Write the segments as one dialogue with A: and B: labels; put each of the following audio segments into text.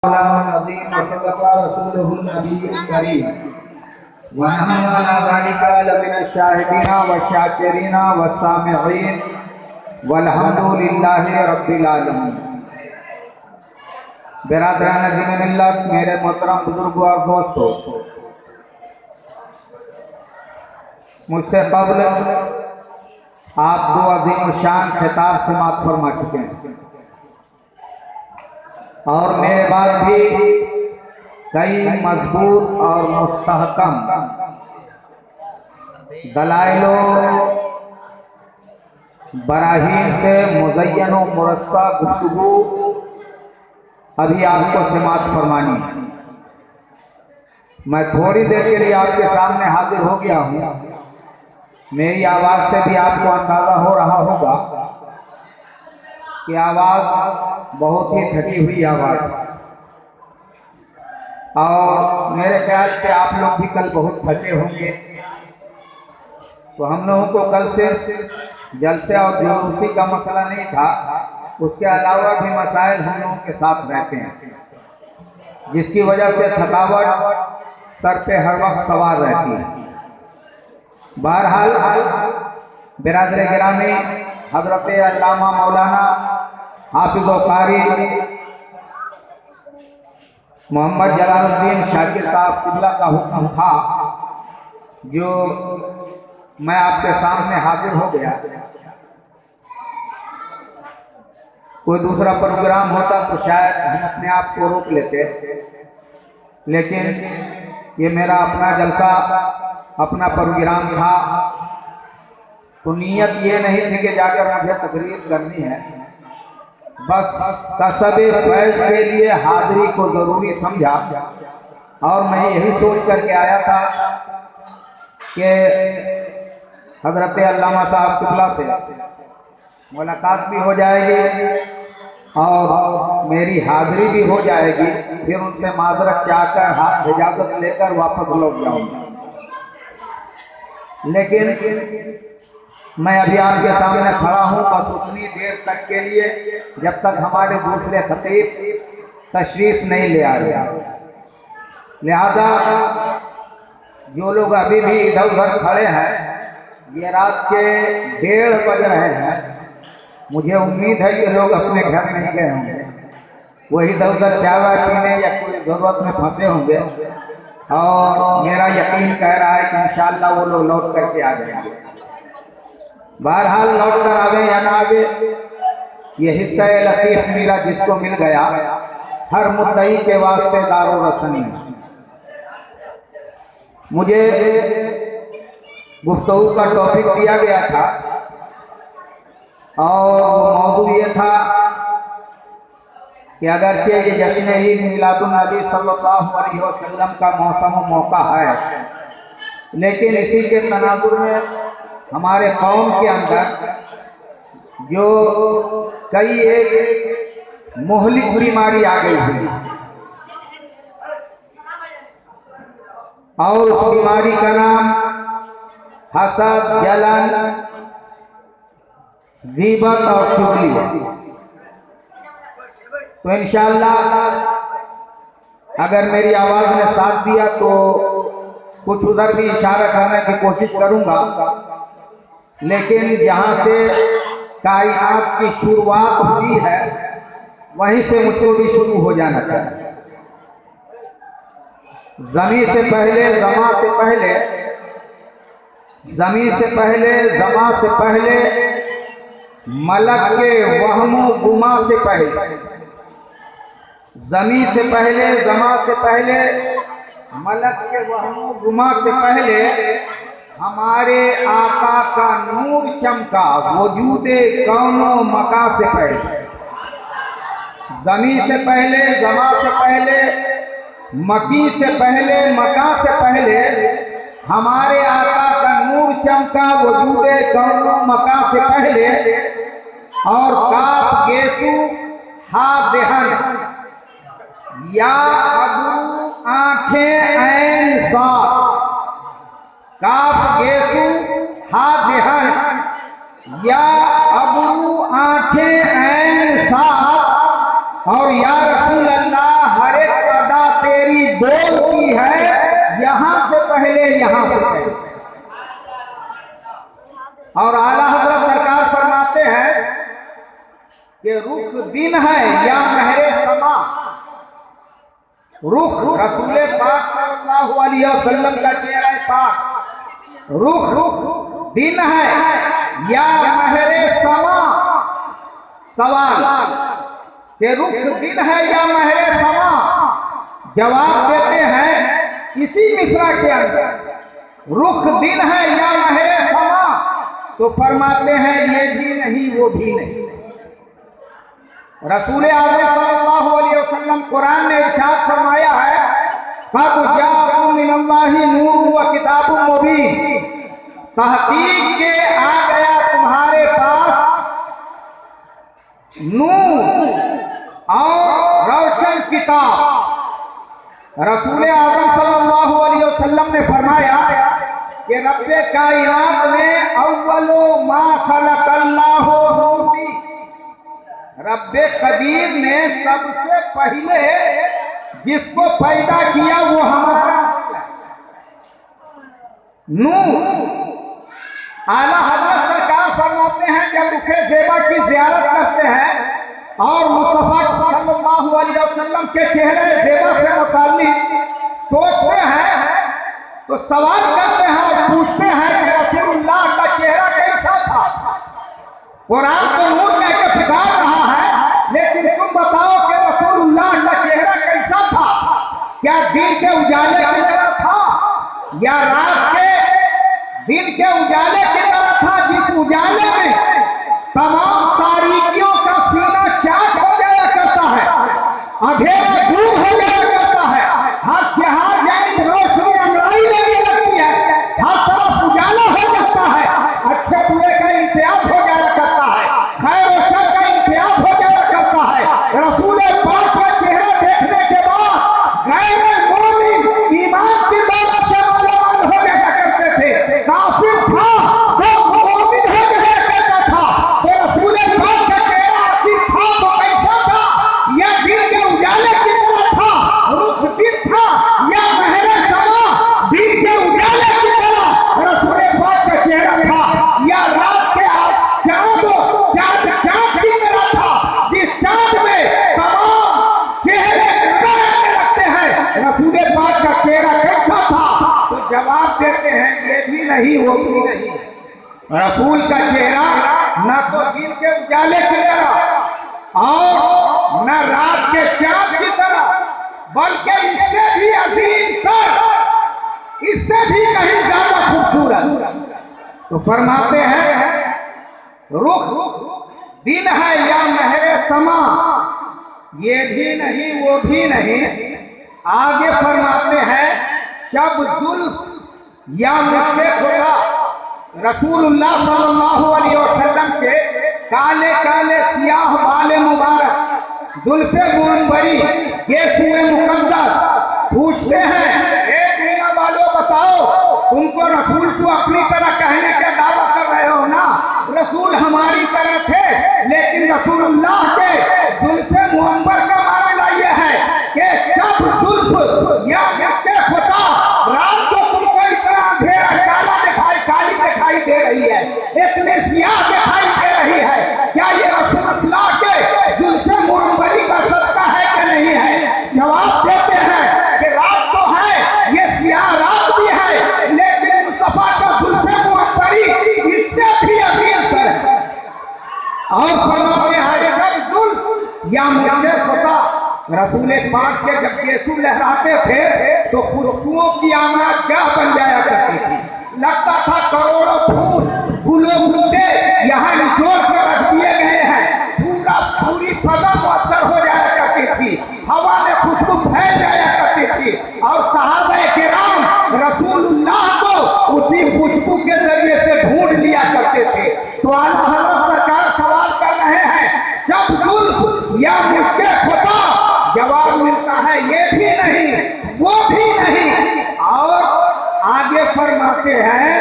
A: बिरादरान दीन मिल्लत, मेरे मोहतरम बुजुर्गों और दोस्तों, मुझसे कबल आप दो अजीम शान खिताब समाप्त फरमा चुके हैं और मेरे बाद भी कई मजबूत और मुस्तहकम दलाइलो बराहीन से मुज़य्यन व मुरस्सा गुफ्तगू अभी आपको समाप्त फरमानी है। मैं थोड़ी देर के लिए आपके सामने हाजिर हो गया हूँ। मेरी आवाज़ से भी आपको अंदाज़ा हो रहा होगा कि आवाज़ बहुत ही थकी हुई आवाज़, और मेरे ख्याल से आप लोग भी कल बहुत थके होंगे। तो हम लोगों को कल सिर्फ जलसे और जुलूसी का मसला नहीं था, उसके अलावा भी मसाइल हम लोगों के साथ रहते हैं, जिसकी वजह से थकावट सर पे हर वक्त सवार रहती है। बहरहाल बिरादर गिरामी हजरत अल्लामा मौलाना हाफिज़ व कारी मोहम्मद जलालुद्दीन शाकिर साहब किबला का हुक्म था जो मैं आपके सामने हाजिर हो गया। कोई दूसरा प्रोग्राम होता तो शायद हम अपने आप को रोक लेते, लेकिन ये मेरा अपना जलसा, अपना प्रोग्राम था, तो नीयत ये नहीं थी कि जाकर मुझे तकरीर करनी है। बस कसबे फैज़ के लिए हाजिरी को ज़रूरी समझा और मैं यही सोच करके आया था कि हज़रत अल्लामा साहब किबला से मुलाकात भी हो जाएगी और मेरी हाजिरी भी हो जाएगी, फिर उनसे माजरत चाहकर हाथ इजाज़त लेकर वापस लौट जाऊंगा। लेकिन मैं अभी आपके सामने खड़ा हूँ बस उतनी देर तक के लिए जब तक हमारे दूसरे खतीब तशरीफ नहीं ले आ रहे। लिहाजा जो लोग अभी भी इधर उधर खड़े हैं, ये रात के 1:30 बज रहे हैं, मुझे उम्मीद है कि लोग अपने घर नहीं गए होंगे, वही इधर उधर चाय पीने या कोई ज़रूरत में फंसे होंगे, और मेरा यकीन कह रहा है कि इंशाअल्लाह वो लोग लौट करके आ जाएंगे। बहरहाल लौट कर आवे या ना आवे, ये हिस्सा लतीफ़ मिला जिसको मिल गया, हर मुद्दई के वास्ते दारो रसनी। मुझे गुफ्तगू का टॉपिक दिया गया था और मौजू ये था कि अगरचे ये जश्न ईद मिलादुन नबी सल्लल्लाहु अलैहि वसल्लम का मौसम व मौका है, लेकिन इसी के तनाजुर में हमारे कौम के अंदर जो कई एक मोहलिक बीमारी आ गई है और उस बीमारी का नाम हसद, जलन, गीबत और चुगली है। तो इंशाअल्लाह अगर मेरी आवाज़ ने साथ दिया तो कुछ उधर भी इशारा करने की कोशिश करूंगा, लेकिन जहां से कायनात की शुरुआत हुई है वहीं से मुझको भी शुरू हो जाना चाहिए। ज़मीन से पहले, ज़मा से पहले, ज़मीन से पहले, ज़मा से पहले, मलक के वहमो गुमा से पहले, ज़मीन से पहले, ज़मा से पहले, मलक के वहमो गुमा से पहले हमारे आका का नूर चमका वजूदे कौनो मका से पहले। ज़मीन से पहले, ज़मा से पहले, मकी से पहले, मका से पहले हमारे आका का नूर चमका वजूदे कौनो मका से पहले। और काफ गेसु हा देहन या अबू आंखें ऐन साथ, काफ गेसु हा देहन या अबू आंखें ऐन साथ, और या रसूल अल्लाह हर रुख रसूल पाक सल्लल्लाहु अलैहि वसल्लम का चेहरा पाक, रुख दिन है या महरे समा, सवाल कि रुख दिन है या महरे समा, जवाब देते हैं इसी मिसरा के अंदर, रुख दिन है या महरे समा, तो फरमाते हैं ये भी नहीं वो भी नहीं। रसूल आज़म सल्लल्लाहु अलैहि वसल्लम कुरान ने इरशाद फरमाया है, क़द जाअकुम मिनल्लाहि नूरुन व किताबुम मुबीन, तहकीक के आ गया तुम्हारे पास नूर और रोशन किताब। रसूल आज़म सल्लल्लाहु अलैहि वसल्लम ने फरमाया कि रब्बे कायनात ने अव्वलो मा खलक़ल्लाहु नूरी, रब्बे कदीर ने सबसे पहले जिसको पैदा किया वो हमारा नूर। आला हज़रत सरकार फरमाते हैं जब रुखे ज़ेबा की ज़ियारत करते हैं और मुस्तफ़ा सल्लल्लाहु अलैहि वसल्लम के चेहरे ज़ेबा से मुताल्लिक़ सोचते हैं तो सवाल करते हैं और पूछते हैं कि रसूलुल्लाह का चेहरा कैसा था। कुरान तो नूर कह के पुकार रहा है, लेकिन तुम बताओ कि रसूलुल्लाह का चेहरा कैसा था? क्या दिन के उजाले की तरह था या रात के दिन के उजाले की तरह था, जिस उजाले में तमाम तारीकियों का सीना चाक हो जाया करता है, अंधेरा दूर हो जाया करता है, हर जहां जाए रोशनी अंगड़ाई लगने लगती है, हर तरफ उजाला हो जाता है, अच्छे बुरे का इम्तियाज हो जाया करता है, खैर और शर का इम्तियाज हो जाया करता है। रसूल पाक का चेहरा देखने के बाद गैर मोमिन ईमान की दौलत से मुसलमान हो जाया करते थे, काफिर था तो मोमिन हो जाया करता था। तो रसूल पाक का चेहरा आखिर था तो कैसा था? या दिन के उजाले की तरह था, रुख दिन था, या महरे समा दिन के उजाले की तरह रसूल पाक का चेहरा था, या रात के चांद की तरह था, जिस चांद में तमाम चेहरे नजर आने लगते हैं। रसूल पाक का चेहरा कैसा था? तो जवाब देते हैं ये भी नहीं वो भी नहीं। रसूल का चेहरा न तो दिन के उजाले की तरह और न रात के चांद की तरह, बल्कि इससे भी अजीम तर, इससे भी कहीं ज्यादा खूबसूरत। तो फरमाते हैं रुख दिन है या महरे समा, ये भी नहीं वो भी नहीं। आगे फरमाते हैं शब जुल्फ या मुश्के खुदा, रसूलुल्लाह सल्लल्लाहु अलैहि वसल्लम के काले काले सियाह बाले मुबारक, जुल्फे मुअंबरी, केसुए मुकद्दस। पूछते हैं एक मियां वालों बताओ, तुमको रसूल को अपनी तरह कहने का दावा कर रहे हो ना? रसूल हमारी तरह थे, लेकिन रसूलुल्लाह के जुल्फे मुअंबर का मामला यह है कि सब जुल्फ या मुश्के खुदा, रात को तुमको इतना अंधेरा काला काली दिखाई दे रही है, इतने सियाह दिखाई दे रही है, क्या ये रसूलुल्लाह के जुल्फे मुअंबरी का सदका है कि नहीं है? जवाब देते हैं कि रात तो है, ये सियाह रात भी है, लेकिन मुस्तफा का जुल्फे मुअंबरी इससे भी अजीम है। और फरमाते हैं सब जुल्फ या मुश्के खुदा, रसूल पाक के जब यीशु लहराते थे तो खुशबुओं की आवाज क्या बन जाया करती थी, लगता था करोड़ों फूल फूलों बूटे यहाँ निचोड़ कर रख दिए गए हैं, पूरी फजा मुअत्तर हो जाया करती थी, हवा में खुशबू फैल जाया करती थी, और सहाबा किराम रसूलुल्लाह को उसी खुशबू के जरिए से ढूंढ लिया करते थे। तो आला हज़रत सरकार सवाल कर रहे हैं सब जुल्फ या मुश्के खुदा, जवाब मिलता है ये भी नहीं वो भी नहीं। और आगे फरमाते हैं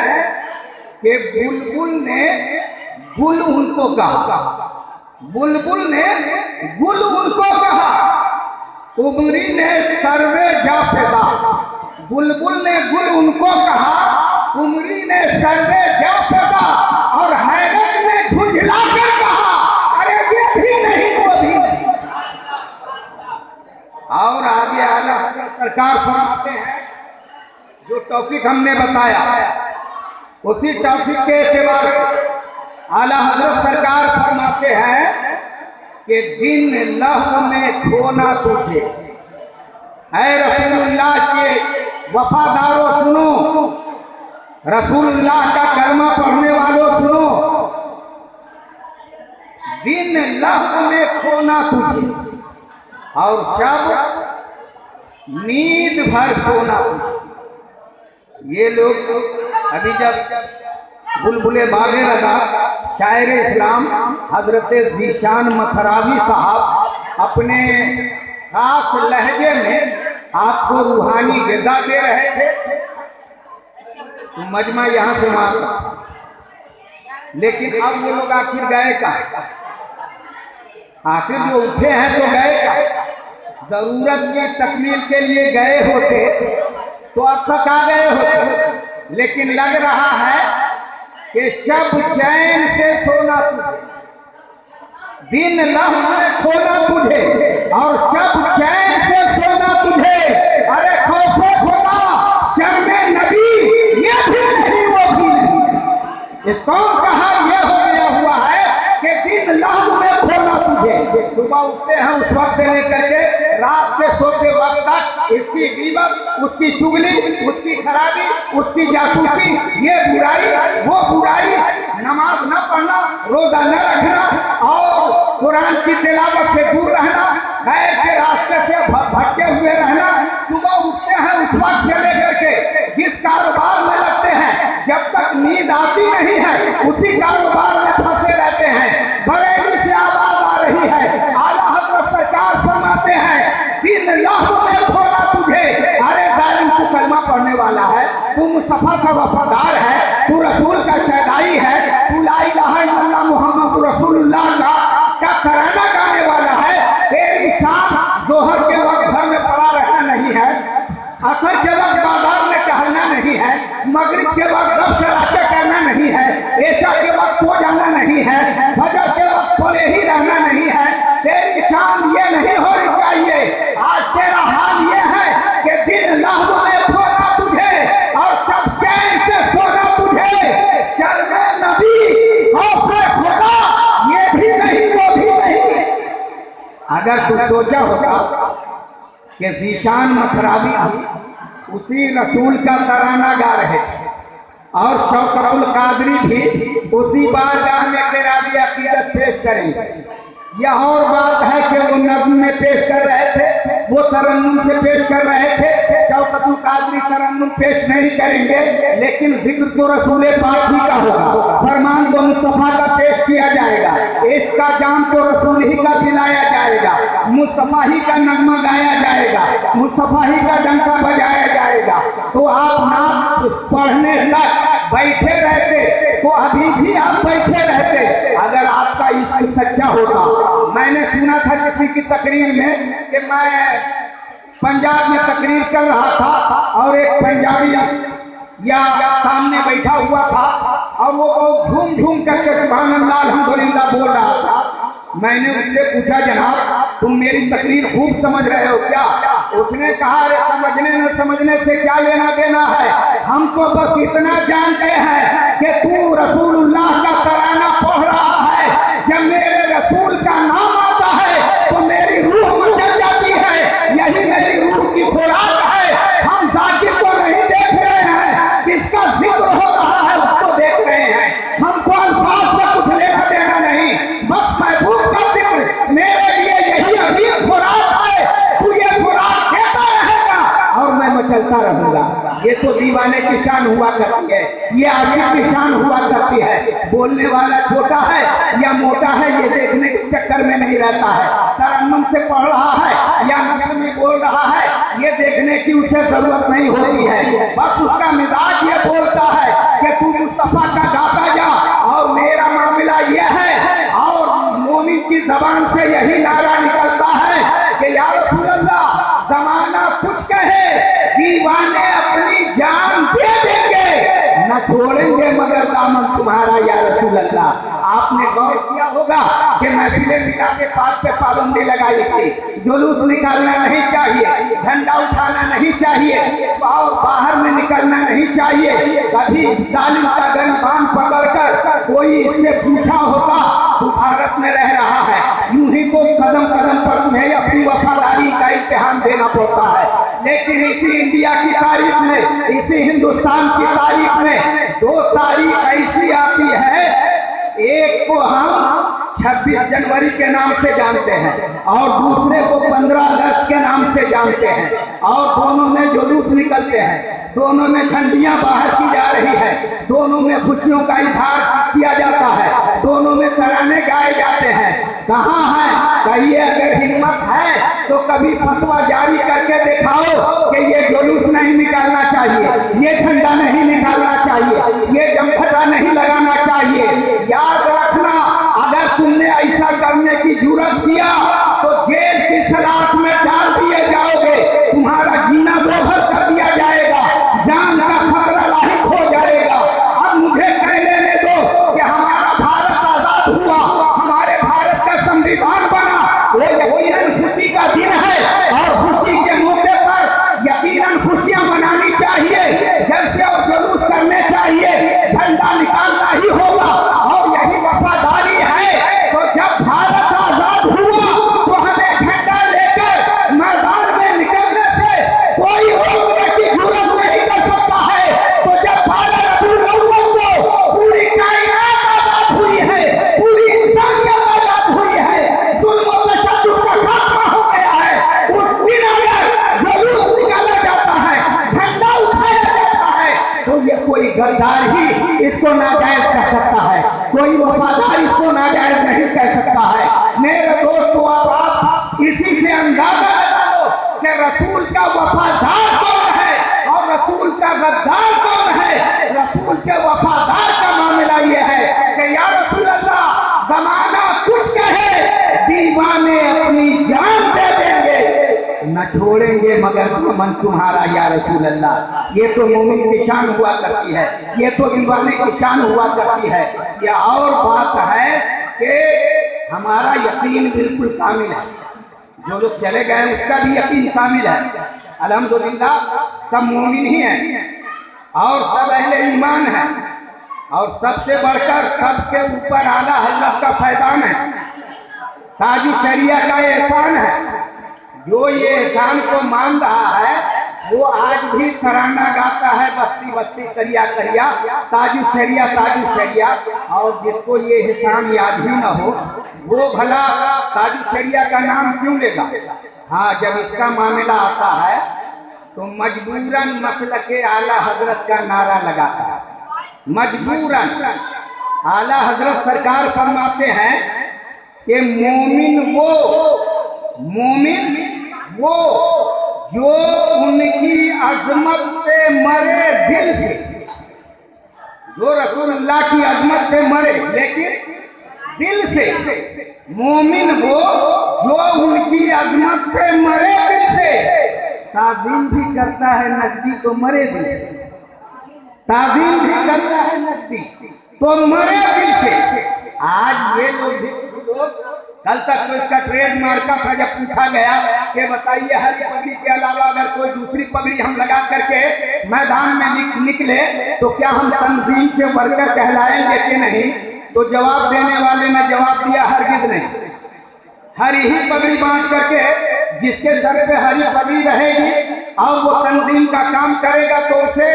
A: कि बुलबुल ने गुल उनको कहा, बुलबुल ने गुल उनको कहा, कुमरी ने सर्वे जाफेदा, बुलबुल ने गुल उनको कहा, कुमरी ने सर्वे जाफेदा, और हैरत ने झुंझला कर कहा अरे ये भी नहीं वो भी नहीं। और आगे आला हजरत सरकार फरमाते हैं, जो टॉपिक हमने बताया उसी टॉपिक के एतबार से आला हजरत सरकार फरमाते हैं कि दिन लहू में खोना तुझे। ऐ रसूलुल्लाह के वफादारों सुनो, रसूलुल्लाह का कलमा पढ़ने वालों सुनो, दिन लहू में खोना तुझे और शब नींद भर सोना तुझे। ये लोग अभी जब बुलबुले बागे लगा शायर इस्लाम हजरत ज़ीशान मथरावी साहब अपने खास लहजे में आपको रूहानी ग़िज़ा दे रहे थे, तो मजमा यहाँ से मारा। लेकिन अब वो लोग आखिर गए का, आखिर जो उठे हैं तो गए का, जरूरत की तकमील के लिए गए होते तो अब तक आ गए होते। लेकिन लग रहा है कि शब चैन से सोना तुझे, दिन लहू में खोना तुझे और शब चैन से सोना तुझे। अरे खौफे खुदा शर्मे नबी ये भी नहीं वो भी नहीं। इस कौन कहा ये हो गया हुआ है कि दिन लहू में खोना तुझे। सुबह उठते हैं उस वक्त से लेकर के रात के सोते वक्त तक इसकी गीबत, उसकी चुगली, उसकी खराबी, उसकी जासूसी, ये बुराई वो बुराई, नमाज न पढ़ना, रोजा न रखना और कुरान की तिलावत से दूर रहना, खैर के रास्ते से भटके हुए रहना। सुबह उठते हैं उस वक्त से लेकर के जिस कारोबार में लगते हैं, जब तक नींद आती नहीं है उसी कारोबार में फंसे रहते हैं। बरेली से आवाज आ रही है, आला हजरत सरकार फरमाते हैं दिन लहू में खोना तुझे। अरे दारी तू कलमा पढ़ने वाला है, तू मुस्तफा का वफादार है, तू रसूल का शहदाई है, तू ला इलाहा इल्लल्लाह मुहम्मद रसूलुल्लाह का तराना गाने वाला है। तेरी शान दोहर के वक्त घर में पड़ा रहना नहीं है, असर के वक्त बाजार में टहलना नहीं है, मगरिब के वक्त रब से रास्ते करना नहीं है, ऐशा के वक्त सो जाना नहीं है, फजर के वक्त खोले ही रहना नहीं है। तेरी शान ये नहीं होनी चाहिए। आज तेरा हाल ये है कि दिन लहू में खोना तुझे और सब चैन से सोना तुझे। शर्मे नबी और खुदा ये भी नहीं वो भी नहीं। अगर तू सोचा होगा कि ज़ीशान मथरावी भी उसी रसूल का तराना गा रहे थे और शौकतुल कादरी भी उसी बारगाह में क़िरात अक़ीदत पेश करेंगे। यह और बात है कि वो नज़्म में पेश कर रहे थे, वो तरन्नुम से पेश कर रहे थे। शौकतुल कादरी तरन्नुम पेश नहीं करेंगे, लेकिन जिक्र तो रसूल पाक ही का होगा, फरमान तो मुस्तफ़ा का पेश किया जाएगा, इसका जाम तो रसूल ही का दिलाया जाएगा, मुस्तफ़ा ही का नगमा गाया जाएगा, मुस्तफ़ा ही का डंका बजाया जाएगा। तो आप ना पढ़ने तक बैठे रहते तो अभी भी आप बैठे रहते अगर आपका इश्क सच्चा होता। मैंने सुना था किसी की तकरीर में कि मैं पंजाब में तकरीर कर रहा था और एक पंजाबी या सामने बैठा हुआ था और वो बहुत झूम झूम करके सुभान अल्लाह अल्हम्दुलिल्लाह बोल रहा था। मैंने उससे पूछा, जनाब तुम मेरी तकरीर खूब समझ रहे हो क्या? उसने कहा, अरे समझने न समझने से क्या लेना देना है, हम तो बस इतना जानते हैं कि तू रसूलुल्लाह का तराना पढ़ रहा है। जब मेरे रसूल का नाम आता है तो मेरी रूह मचल जाती है, यही मेरी रूह की खुराक है। हम जाकिर को नहीं देख रहे हैं, किसका जिक्र हो रहा है उसको देख रहे हैं। हमको अल्फाज से कुछ लेना देना नहीं, बस महबूब का जिक्र मेरे लिए यही अजीब खुराक है। तू ये खुराक देता रहेगा और मैं मचलता रहूंगा। ये तो दीवाने की शान हुआ करती है, ये आशिक की शान हुआ करती है। बोलने वाला छोटा है या मोटा है ये देखने के चक्कर में नहीं रहता है, तरन्नुम से पढ़ रहा है या नज़्म में बोल रहा है ये देखने की उसे जरूरत नहीं होती है। बस उसका मिजाज ये बोलता है कि तू मुस्तफा का गाता जा और मेरा मामला ये है। और मोमिन की जबान से यही नारा निकलता है कि या रसूल अल्लाह जमाना कुछ कहे, दीवाने अपनी जान दे देंगे, न छोड़ेंगे मगर दामन तुम्हारा या रसूल अल्लाह। आपने गौर किया होगा कि महफिले मिला के पास पे पाबंदी लगाई थी, जुलूस निकालना नहीं चाहिए, झंडा उठाना नहीं चाहिए और बाहर में निकलना नहीं चाहिए। कभी इस जालिम का गरीबान पकड़कर कोई इससे पूछा होगा तू भारत में रह रहा है, यूं ही कोई कदम कदम पर तुम्हें अपनी वफादारी का इम्तिहान देना पड़ता है। लेकिन इसी इंडिया की तारीख में, इसी हिंदुस्तान की तारीख में 2 तारीख ऐसी आती है, एक को हम 26 जनवरी के नाम से जानते हैं और दूसरे को 15 अगस्त के नाम से जानते हैं, और दोनों में जुलूस निकलते हैं, दोनों में झंडियां बाहर की जा रही है, दोनों में खुशियों का इजहार किया जाता है, दोनों में तराने गाए जाते हैं। कहाँ है? कहिए अगर हिम्मत है तो कभी फतवा जारी करके दिखाओ कि ये जुलूस नहीं निकालना चाहिए, ये झंडा नहीं निकालना चाहिए, ये जमघटा नहीं लगाना चाहिए। याद रखना, अगर तुमने ऐसा करने की जुर्रत किया तो जेल की सलाख में डाल दिए जाओगे, तुम्हारा जीना दोहर कर दिया जाएगा, जान का खतरा लाहिक हो जाएगा। अब मुझे कह लेने दो कि हमारा भारत आजाद हुआ, हमारे भारत का संविधान बना, वो यकीनन खुशी का दिन है और खुशी के मौके पर यकीनन खुशियां मनानी चाहिए, जलसे और जुलूस करने चाहिए, झंडा निकालना ही होगा और यही वफादारी है। तो जब भारत आजाद हुआ तो हमें झंडा लेकर मैदान में निकलने से कोई रोकने की जरूरत नहीं कर सकता है। तो जब भारत को पूरी कायनात आजाद हुई है, पूरी इंसानियत आजाद हुई है, जुल्म और तशद्दुद का खात्मा हो गया है, उस दिन अगर जुलूस निकाला जाता है, झंडा उठाया जाता है, तो ये कोई गद्दार ही इसको नाजायज कर सकता है, कोई वफादार इसको नाजायज नहीं कह सकता है। मेरे दोस्तों, आप इसी से अंदाजा लगा लो कि रसूल का वफादार कौन है और रसूल का गद्दार कौन है। रसूल के वफादार का मामला यह है कि या रसूल अल्लाह, जमाना कुछ कहे, दीवाने अपनी जान दे देंगे, न छोड़ेंगे मगर मन तुम्हारा या रसूल अल्लाह। ये तो मोमिन की शान हुआ करती है, ये तो दीवाने की शान हुआ करती है। यह और बात है कि हमारा यकीन बिल्कुल कामिल है, जो लोग चले गए उसका भी यकीन कामिल है। अल्हम्दुलिल्लाह सब मोमिन ही हैं और सब अहले ईमान है, और सबसे बढ़कर सबके ऊपर आला हजरत का फैजान है, साजी शरिया का एहसान है। जो ये एहसान को मान रहा है वो आज भी तराना गाता है, बस्ती बस्ती करिया करिया, ताजु शरिया ताजु शरिया। और जिसको ये एहसान याद ही न हो वो भला ताजु शरिया का नाम क्यों लेगा। हाँ, जब इसका मामला आता है तो मजबूरन मसलके आला हजरत का नारा लगाता है, मजबूरन। आला हजरत सरकार फरमाते हैं कि मोमिन वो जो उनकी अजमत पे मरे दिल से, जो रसूलुल्लाह की अजमत पे मरे लेकिन दिल से। मोमिन वो जो उनकी अजमत पे मरे दिल से, ताज़ीम भी करता है नजदी तो मरे दिल से, ताज़ीम भी करता है नजदी तो मरे दिल से। आज ये लोग कल तक तो इसका ट्रेड मार्का था, जब पूछा गया कि बताइए हरी पगड़ी के अलावा अगर कोई दूसरी पगड़ी हम लगा करके मैदान में निकले तो क्या हम तंजीम के वर्कर कहलाएंगे कि नहीं। तो जवाब देने वाले ने जवाब दिया हरगिज नहीं। हरी ही पगड़ी बांध करके जिसके सर पे हरी पगड़ी रहेगी और वो तंजीम का काम करेगा तो उसे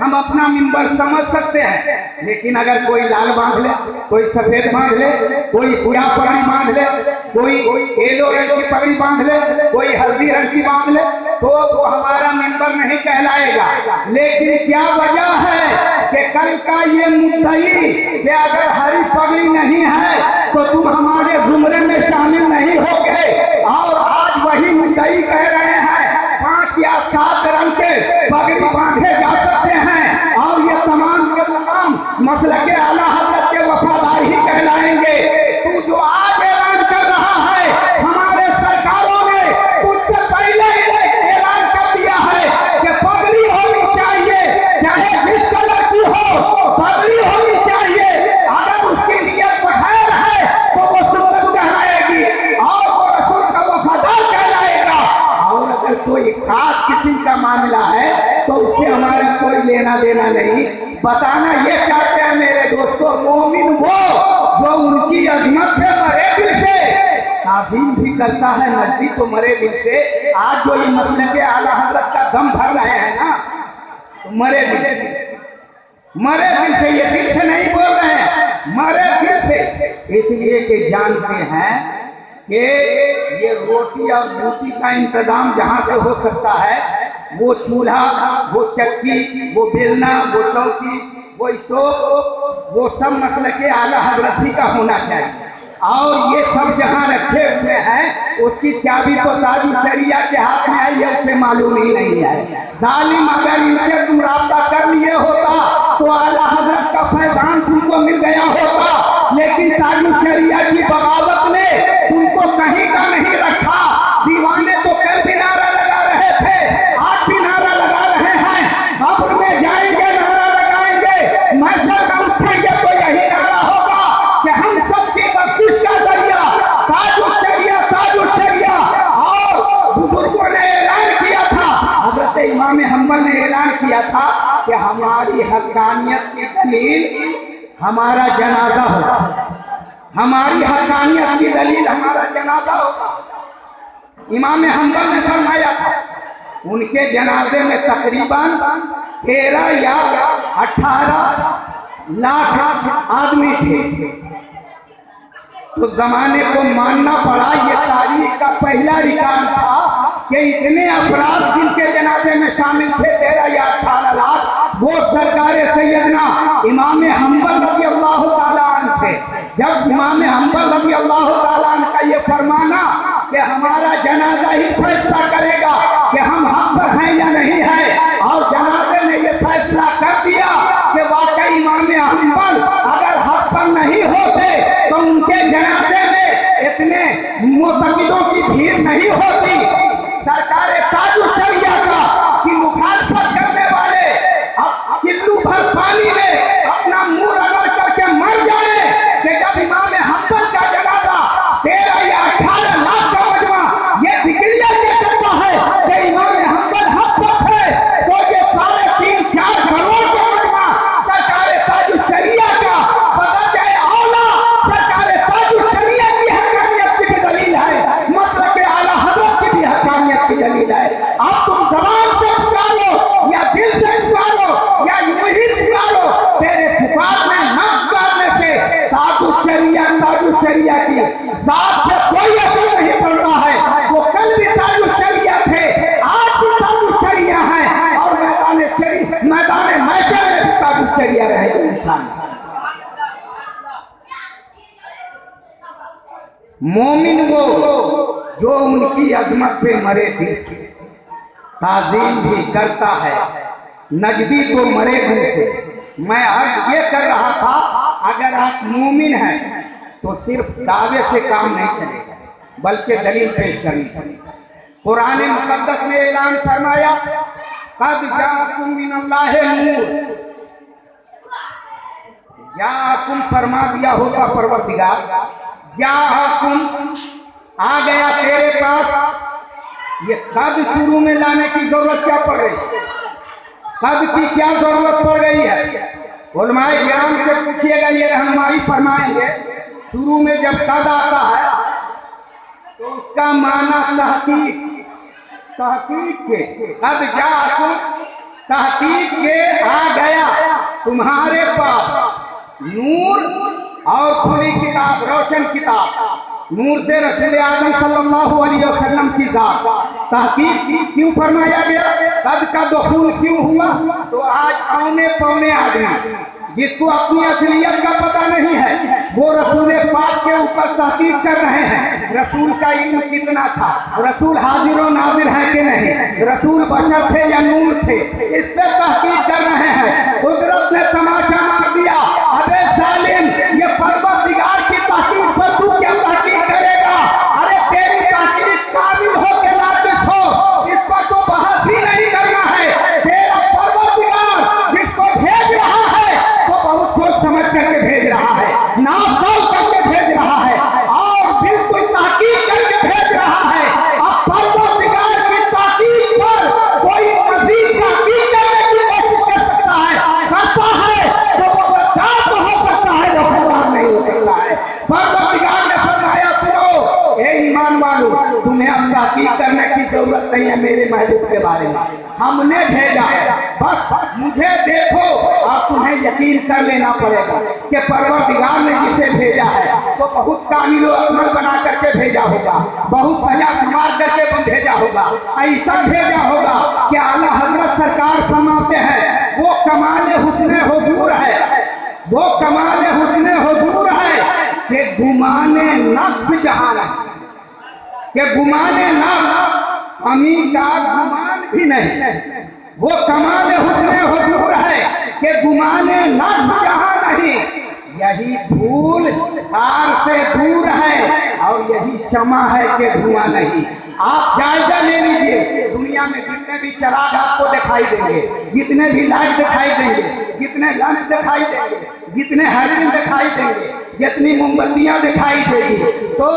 A: हम अपना मिंबर समझ सकते हैं। लेकिन अगर कोई लाल बांध ले, कोई सफेद बांध ले, कोई स्याह पगड़ी बांध ले, कोई येलो रंग की पगड़ी बांध ले, कोई हल्दी रंग की बांध ले, तो वो हमारा मिंबर नहीं कहलाएगा। लेकिन क्या वजह है कि कल का ये मुद्दई कि अगर हरी पगड़ी नहीं है तो तुम हमारे जुमरे में शामिल नहीं हो गए, और आज वही मुद्दई कह रहे हैं 5 या 7 रंग के पगड़ी बांधे जा सकते हैं और ये तमाम के तमाम मसलके आला हजरत के वफादार ही कहलाएंगे। तू जो आज ऐलान कर रहा है, हमारे सरकारों ने उससे पहले ऐलान कर दिया है कि पगड़ी होनी चाहिए, चाहे जिस कलर की हो पगड़ी होनी चाहिए। अगर उसकी नियत कोई खास किस्म का मामला है तो उससे हमारा कोई लेना देना नहीं। बताना ये चाहते हैं मेरे दोस्तों, मोमिन वो जो उनकी अजमत पे मरे दिल से ताज़ीम भी करता है, नजदीक तो मरे दिल से। आज जो ये मसले के आला हजरत का दम भर रहे हैं ना, तो मरे दिल से, ये दिल से नहीं बोल रहे हैं, मरे दिल से। इसलिए कि जानते हैं कि ये रोटी और रोटी का इंतजाम जहाँ से हो सकता है, वो चूल्हा, वो चक्की, वो बेलना, वो चौकी, वो स्टोव, वो सब मसले के आला हजरत ही का होना चाहिए। और ये सब जहाँ रखे हुए हैं उसकी चाबी तो ताजु शरिया के हाथ में है, ये उसे मालूम ही नहीं है। जालिम अगर इनसे तुम राब्ता कर लिए होता तो आला हजरत का फैजान तुमको मिल गया होता, लेकिन ताजु शरिया की बगावत ने तुमको कहीं का नहीं रखा। दीवाने तो कल भी नारा लगा रहे थे, आज भी नारा लगा रहे हैं, कब्र में जाएंगे नारा लगाएंगे, महशर में उठेंगे तो यही नारा होगा कि हम सबकी बख्शिश का जरिया ताजु शरिया। और बुजुर्गों ने ऐलान किया था, हजरत इमाम हम्बल ने ऐलान किया था कि हमारी हक्कानियत की दलील हमारा जनाजा होगा, हमारी हक्कानियत की दलील हमारा जनाजा होगा। इमाम हम्बल ने फरमाया था, उनके जनाजे में तकरीबन 13 या 18 लाख आदमी थे। तो जमाने को मानना पड़ा, ये तारीख का पहला रिकॉर्ड था कि इतने अफराद जिनके जनाजे में शामिल थे 13 या 18 लाख, वो सरकार सैयदना इमाम हम्बल रज़ी अल्लाह ताला अन्हु थे। जब इमाम हम्बल रज़ी अल्लाह ताला अन्हु का ये फरमाना कि हमारा जनाजा ही फैसला करेगा कि हम हक पर हैं या नहीं है, और जनाजे ने ये फैसला कर दिया कि वाकई इमाम हम्बल अगर हक पर नहीं होते तो उनके जनाजे में इतने मुतक़िदों की भीड़ नहीं होती। सरकार ताजु शरिया का की मुखालफत करने वाले अब चिल्लू भर पानी में अपना मुंह रगड़ करके मर जाए कि जब इमाम हम्बल का जनाजा 13 या 18 लाख का मजमा ये दिक्लियर दे सकता है कि इमाम हम्बल हक पर है, तो ये 3.5-4 करोड़ का मजमा सरकार ताजु शरिया का बता जाए औला सरकार ताजु शरिया की हक्कानियत की दलील है, मसलक के आला हजरत की भी हक्कानियत की दलील है। अब तुम जबान से पुकारो या दिल से पुकारो या यूं ही पुकारो, तेरे पुकार में न पुकारने से ताजु शरिया की जात पे कोई असर नहीं पड़ रहा है। वो कल भी ताजु शरिया थे, आज भी ताजु शरिया है, और मैदान महशर में भी ताजु शरिया रहेगा इंसान। मोमिन वो जो उनकी अजमत पे मरे दिल से, ताज़ीम भी करता है, नजदीक को मरे दिल से। मैं अर्ज ये कर रहा था, अगर आप मोमिन हैं तो सिर्फ दावे से काम नहीं चलेगा, बल्कि दलील पेश करनी पड़ेगी। कुरान मुकद्दस में ऐलान फरमाया, क़द जाअकुम मिनल्लाहि नूर, जाअकुम फरमा दिया होगा परवरदिगार, जाअकुम आ गया तेरे पास। ये कद शुरू में लाने की जरूरत क्या पड़ रही, कद की क्या जरूरत पड़ गई है? उलमाए किराम से पूछिएगा, ये रहनुमाई फरमाएंगे। शुरू में जब कद आता है तो उसका माना तहकीक के, कद जाअकुम तहकीक के आ गया तुम्हारे पास नूर और खुली किताब, रोशन किताब। नूर से रसूल आज़म सल्लल्लाहु अलैहि वसल्लम की जात। तहकीक क्यों फरमाया गया, कद का दुखूल क्यों हुआ? तो आज औने पौने आदमी जिसको अपनी असलियत का पता नहीं है, वो रसूल पाक के ऊपर तहकीक कर रहे हैं। रसूल का इल्म कितना था, रसूल हाजिर और नाजिर है कि नहीं, रसूल बशर थे या नूर थे, इस पर तहकीक कर रहे हैं। कुदरत ने तमाशा मार दिया, अबे जालिम, ये परवरदिगार की तहकीक पर तू क्या तहकीक करेगा? अरे तेरी तहकीक काबिल हो के लायक हो, इस पर तो बहस ही नहीं करना है। तेरा परवरदिगार जिसको भेज रहा है वो बहुत सोच समझ करके भेज रहा है, नाप तोल करके भेज रहा है, और बिल्कुल तहकीक करके भेज रहा है। अब परवरदिगार की तहकीक मेरे महबूब के बारे में, हमने भेजा है। बस मुझे देखो और तुम्हें यकीन कर लेना पड़ेगा कि परवरदिगार ने जिसे भेजा है तो बहुत कामिल व अकमल बना करके भेजा होगा, बहुत सजा संवार करके भेजा होगा, ऐसा भेजा होगा कि आला हजरत सरकार फरमाते हैं वो कमाल हुस्ने हुजूर है, वो कमाल हुस्ने हुजूर है कि गुमाने नक्श जहान है, कि गुमाने नक्श अमीर का गुमान भी नहीं, वो कमाल हुस्ने हुजूर है कि गुमाने नक्श जहां नहीं। यही फूल हार से दूर है और यही क्षमा है कि धुआं नहीं। आप जायजा ले लीजिए, दुनिया में जितने भी चिराग आपको दिखाई देंगे, जितने भी लाइट दिखाई देंगे, जितने लैंप दिखाई देंगे, जितने हेलोजन दिखाई देंगे, जितनी मोमबत्तियां दिखाई देगी, तो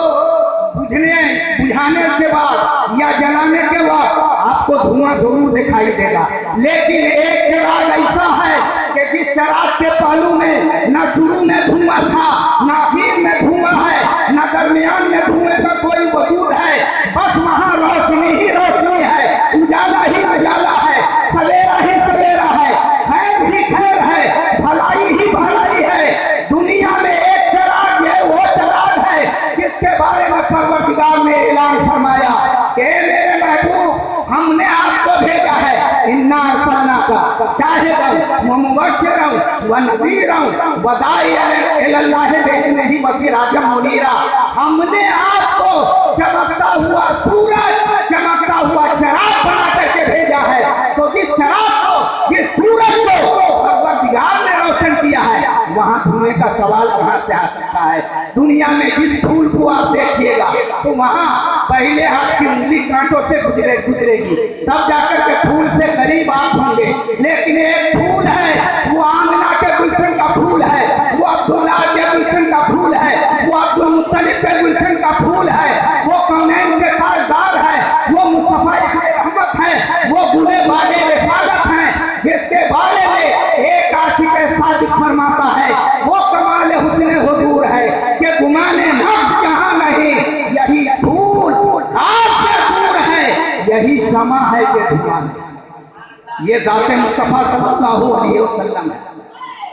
A: बुझाने के बाद या जलाने के बाद आपको धुआं जरूर दिखाई देगा। लेकिन एक चिराग ऐसा है कि जिस चिराग के पहलू में न शुरू में धुआं था, न आखिर में धुआं है, न दरमियान में धुएं का कोई वजूद है, बस वहां रोशनी ही रोशनी है, उजाला ही उजाला है, सवेरा ही सवेरा है, खैर ही खैर है, भलाई ही भलाई है। दुनिया में एक चिराग है, वो चिराग है जिसके बारे में परवरदिगार ने ऐलान फरमाया कि मेरे महबूब हमने आपको भेजा है, इन्ना अरसलनाका शाहिदन व मुबश्शिरन व नज़ीरन व दाइयन इलल्लाहि बिइज़निही व सिराजम मुनीरा। हमने आपको चमकता हुआ सूरज, चमकता हुआ चिराग बना करके भेजा है। तो जिस चिराग को, जिस सूरज को परवरदिगार ने रोशन किया है, वहाँ धुएं का सवाल कहाँ से आ सकता है। दुनिया में जिस फूल को आप देखिएगा तो वहाँ पहले आपकी उंगली कांटों से गुजरेगी, तब जाकर के फूल से करीब आप होंगे। लेकिन एक फूल है, वो आमिना के गुलशन का फूल है, वो अब्दुल्लाह के गुलशन का फूल है, वो अब्दुल मुत्तलिब के गुलशन का फूल है, वो कौनैन के ताजदार है, वो मुस्तफा रहमत है, वो गुले बागे रिसालत है, जिसके बारे में एक आशिक सादिक फरमाता है वो कमाल हुस्ने हुजूर है कि गुमाने नफ्स जहां नहीं। यही फूल आपसे दूर है, यही क्षमा है कि धुआं नहीं। ये ज़ाते मुस्तफा सल्लल्लाहु अलैहि वसल्लम है।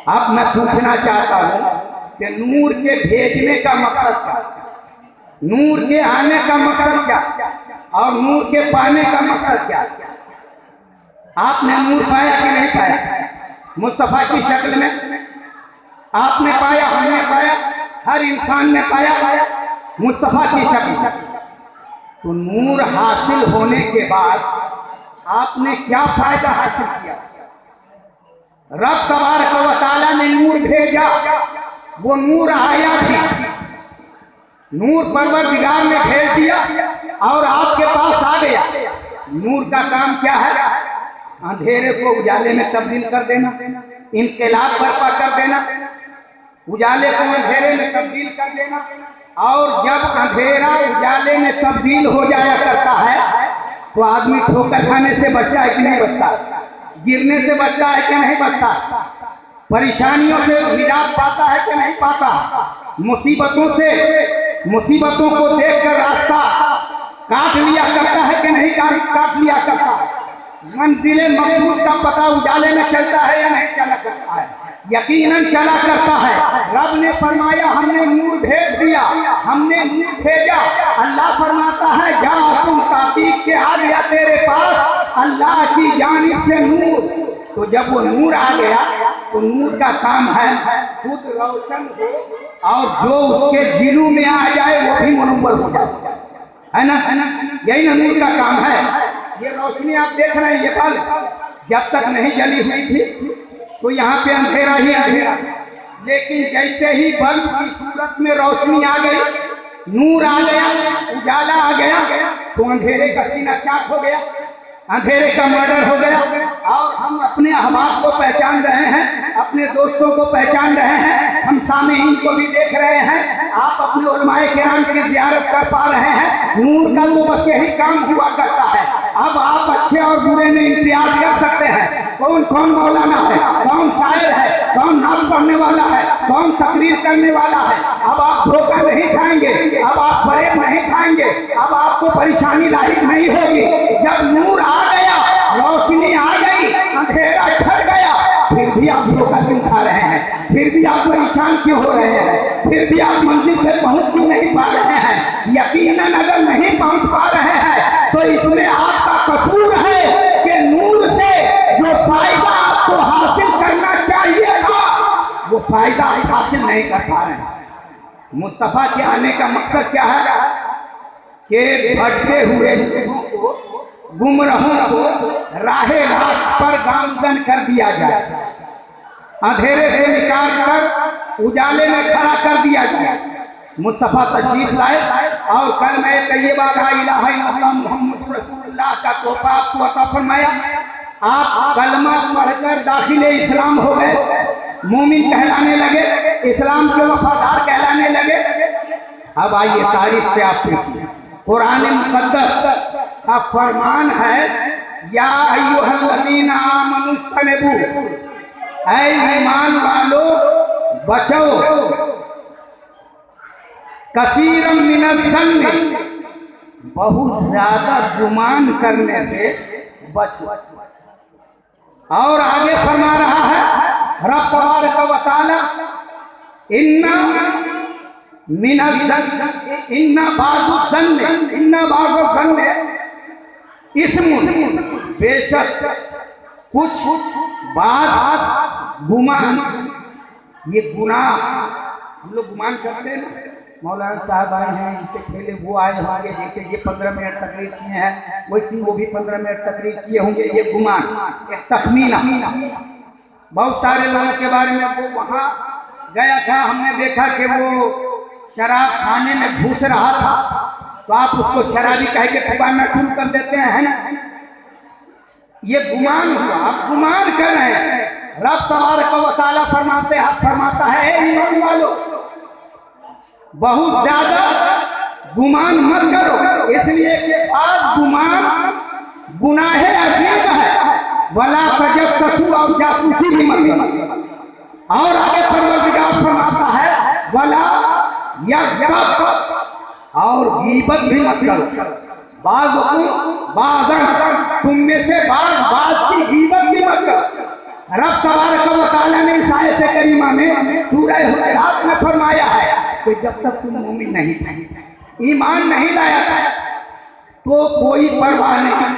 A: अब मैं पूछना चाहता हूँ कि नूर के भेजने का मकसद क्या, नूर के आने का मकसद क्या और नूर के पाने का मकसद क्या? आपने नूर पाया कि नहीं पाया? मुस्तफा की शक्ल में आपने पाया, हमने पाया, हर इंसान ने पाया मुस्तफा की शक्ल। तो नूर हासिल होने के बाद आपने क्या फायदा हासिल किया? रब तबारक व तआला ने नूर भेजा, वो नूर आया भी, नूर परवरदिगार ने भेज दिया और आपके पास आ गया। नूर का काम क्या है? अंधेरे को उजाले में तब्दील कर देना, इनकलाब बर्पा कर देना, उजाले को अंधेरे में तब्दील कर देना। और जब अंधेरा उजाले में तब्दील हो जाया करता है तो आदमी ठोकर खाने से बचता है कि नहीं बचता, गिरने से बचता है कि नहीं बचता, परेशानियों से निजात पाता है कि नहीं पाता, मुसीबतों से, मुसीबतों को देखकर रास्ता काट लिया करता है कि नहीं काट लिया करता, मंजिले मकसूद का पता उजाले में चलता है या नहीं चला करता है? यकीनन चला करता है। रब ने फरमाया हमने नूर भेज दिया, हमने नूर भेजा। अल्लाह फरमाता है जा तुम ताकीद के आ गया तेरे पास अल्लाह की जानिब से नूर। तो जब वो नूर आ गया तो नूर का काम है खुद रोशन हो और जो उसके जिलू में आ जाए वो भी मुनव्वर हो जाए, है ना? यही ना नूर का काम है। ये रोशनी आप देख रहे हैं, ये बल्ब जब तक नहीं जली हुई थी तो यहाँ पे अंधेरा ही अंधेरा, लेकिन जैसे ही बल्ब की सूरत में रोशनी आ गई, नूर आ गया, उजाला आ गया, तो अंधेरे का सीना चाक हो गया, अंधेरे का मर्डर हो गया। और हम अपने अहबाब को पहचान रहे हैं, अपने दोस्तों को पहचान रहे हैं, हम सामईन को भी देख रहे हैं, आप अपने उलमाए किराम की ज़ियारत कर पा रहे हैं। नूर का तो बस यही काम हुआ करता है। अब आप अच्छे और बुरे में इम्तियाज कर सकते हैं। कौन कौन मौलाना है, कौन शायर है, कौन नाम पढ़ने वाला है, कौन तकरीर करने वाला है। अब आप धोखा नहीं खाएंगे, अब आप फरेब नहीं खाएंगे, अब आपको परेशानी लायक नहीं होगी। जब नूर आ गया, रोशनी आ गई, अंधेरा छट गया, फिर भी आप धोखा क्यों खा रहे हैं? फिर भी आप परेशान क्यों हो रहे हैं? फिर भी आप मंजिल पे पहुंच क्यों नहीं पा रहे हैं? यकीनन अगर नहीं पहुंच पा रहे हैं तो इसमें आपका कसूर है कि नूर से जो फायदा आपको हासिल करना चाहिए था वो फायदा आप हासिल नहीं कर पा रहे हैं। मुस्तफा के आने का मकसद क्या है? कि भटके हुए लोगों को, गुमराहों को राहे रास्त पर गामजन कर दिया जाए, अंधेरे से निकाल कर उजाले में खड़ा कर दिया जाए। मुस्तफा तशरीफ लाए और कलमा तय्यबा ला इलाहा इल्लल्लाह मुहम्मदुर रसूलुल्लाह का तोहफा आपको अता फरमाया। आप कलमा पढ़कर दाखिले इस्लाम हो गए, मोमिन कहलाने लगे, इस्लाम के वफादार कहलाने लगे। अब आइए तारीख से आप पूछिए। कुरान मुकद्दस का फरमान है, या अय्युहल्लज़ीना आमनू इस्तनिबू, ऐ ईमान वालो बचो, कसीरम मिनज़्ज़न्नि, बहुत ज्यादा गुमान करने से बचो। और आगे फरमा रहा है रब तबारक व तआला, इन्ना बाज़ुज़्ज़न्नि इस्मुन, बेशक कुछ बात गुमान, ये गुनाह। हम लोग गुमान करते हैं ना, मौलाना साहब आए हैं, इससे पहले वो आए होंगे, जैसे ये 15 मिनट तकरीर किए हैं वैसे वो भी 15 मिनट तकरीर किए होंगे। ये गुमान, एक तखमीना। बहुत सारे लोगों के बारे में, वो वहाँ गया था, हमने देखा कि वो शराब खाने में घुस रहा था, तो आप उसको शराबी कह के पुकारना शुरू कर देते हैं ना, ये गुमान हुआ। आप गुमान कर रहे हैं। रब तबारक व तआला फरमाता है, ईमान वालों बहुत ज्यादा गुमान मत करो, इसलिए कि आज गुमान गुनाह अजीम है। वला तजस्ससू, और जासूसी भी मत करो। और आगे परवरदिगार फरमाता है, वला यग़्तब, और गीबत भी मत करो। तुम में से बाज की गीबत भी मत करो। रब तबारक व तआला ने इस आयत करीमा में सूरह हुजरात में फरमाया है कि जब तक तुम मोमिन नहीं थे, ईमान नहीं लाया था, तो कोई परवाह नहीं,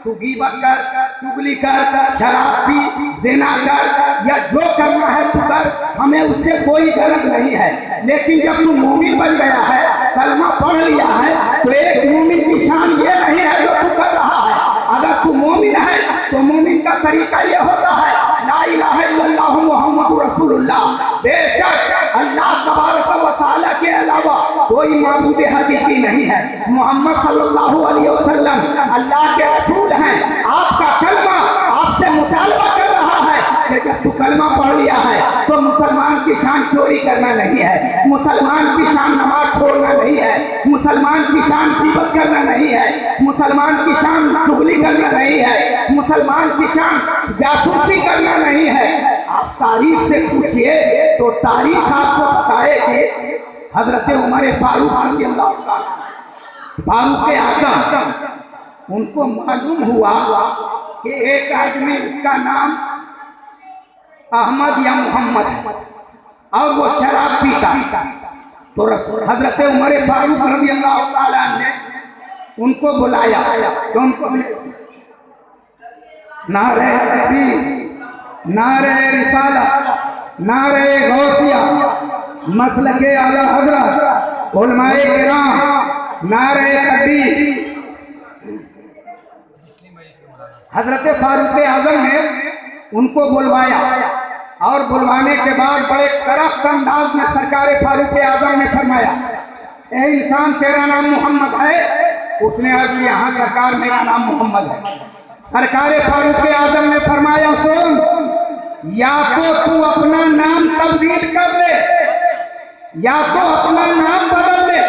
A: तू गीबत कर, चुगली कर, शराब पी, ज़िना कर, या जो करना है तू कर, हमें उससे कोई गरज नहीं है। लेकिन जब तू मोमिन बन गया है, कलमा पढ़ लिया है, तो एक मोमिन की शान ये नहीं है जो तू कर रहा है। अगर तू मोमिन है तो मोमिन का तरीका ये होता है, ला इलाहा इल्लल्लाह मुहम्मदुर रसूलुल्लाह, बेशक अल्लाह तबारक व तआला के अलावा कोई माबूद हकीकी नहीं है। मोहम्मद सल्लल्लाहु अलैहि वसल्लम अल्लाह के रसूल हैं। आपका कलमा आपसे मुतालबा कर रहा है कि जब तू कलमा पढ़ लिया है तो मुसलमान की शान चोरी करना नहीं है, मुसलमान की शान नमाज छोड़ना नहीं है, मुसलमान की शान गीबत करना नहीं है, मुसलमान की शान चुगली करना नहीं है, मुसलमान की शान जासूसी करना नहीं है। आप तारीख से पूछिए तो तारीख आपको बताएगी। हजरत उमर फारूक आज़म, उनको मालूम हुआ कि एक आदमी, उसका नाम अहमद या मोहम्मद, और वो शराब पीता। तो हजरत उमर फारूक रज़ियल्लाहु ताला ने उनको बुलाया, तो उनको नारे तकबीर, नारे रिसालत, नारे गौसिया, मसलके आला हजरत, उलमाए किराम, नारे तकबीर। हजरत फारूक आज़म ने उनको बुलवाया, और बुलवाने के बाद बड़े करख्त अंदाज में सरकार फारूक आज़म ने फरमाया, ए इंसान, तेरा नाम मोहम्मद है? उसने अर्ज़ किया, हाँ सरकार, मेरा नाम मोहम्मद है। सरकार फारूक आज़म ने फरमाया, सुन, या तो तू अपना नाम तब्दील कर ले, या तो अपना नाम बदल ले,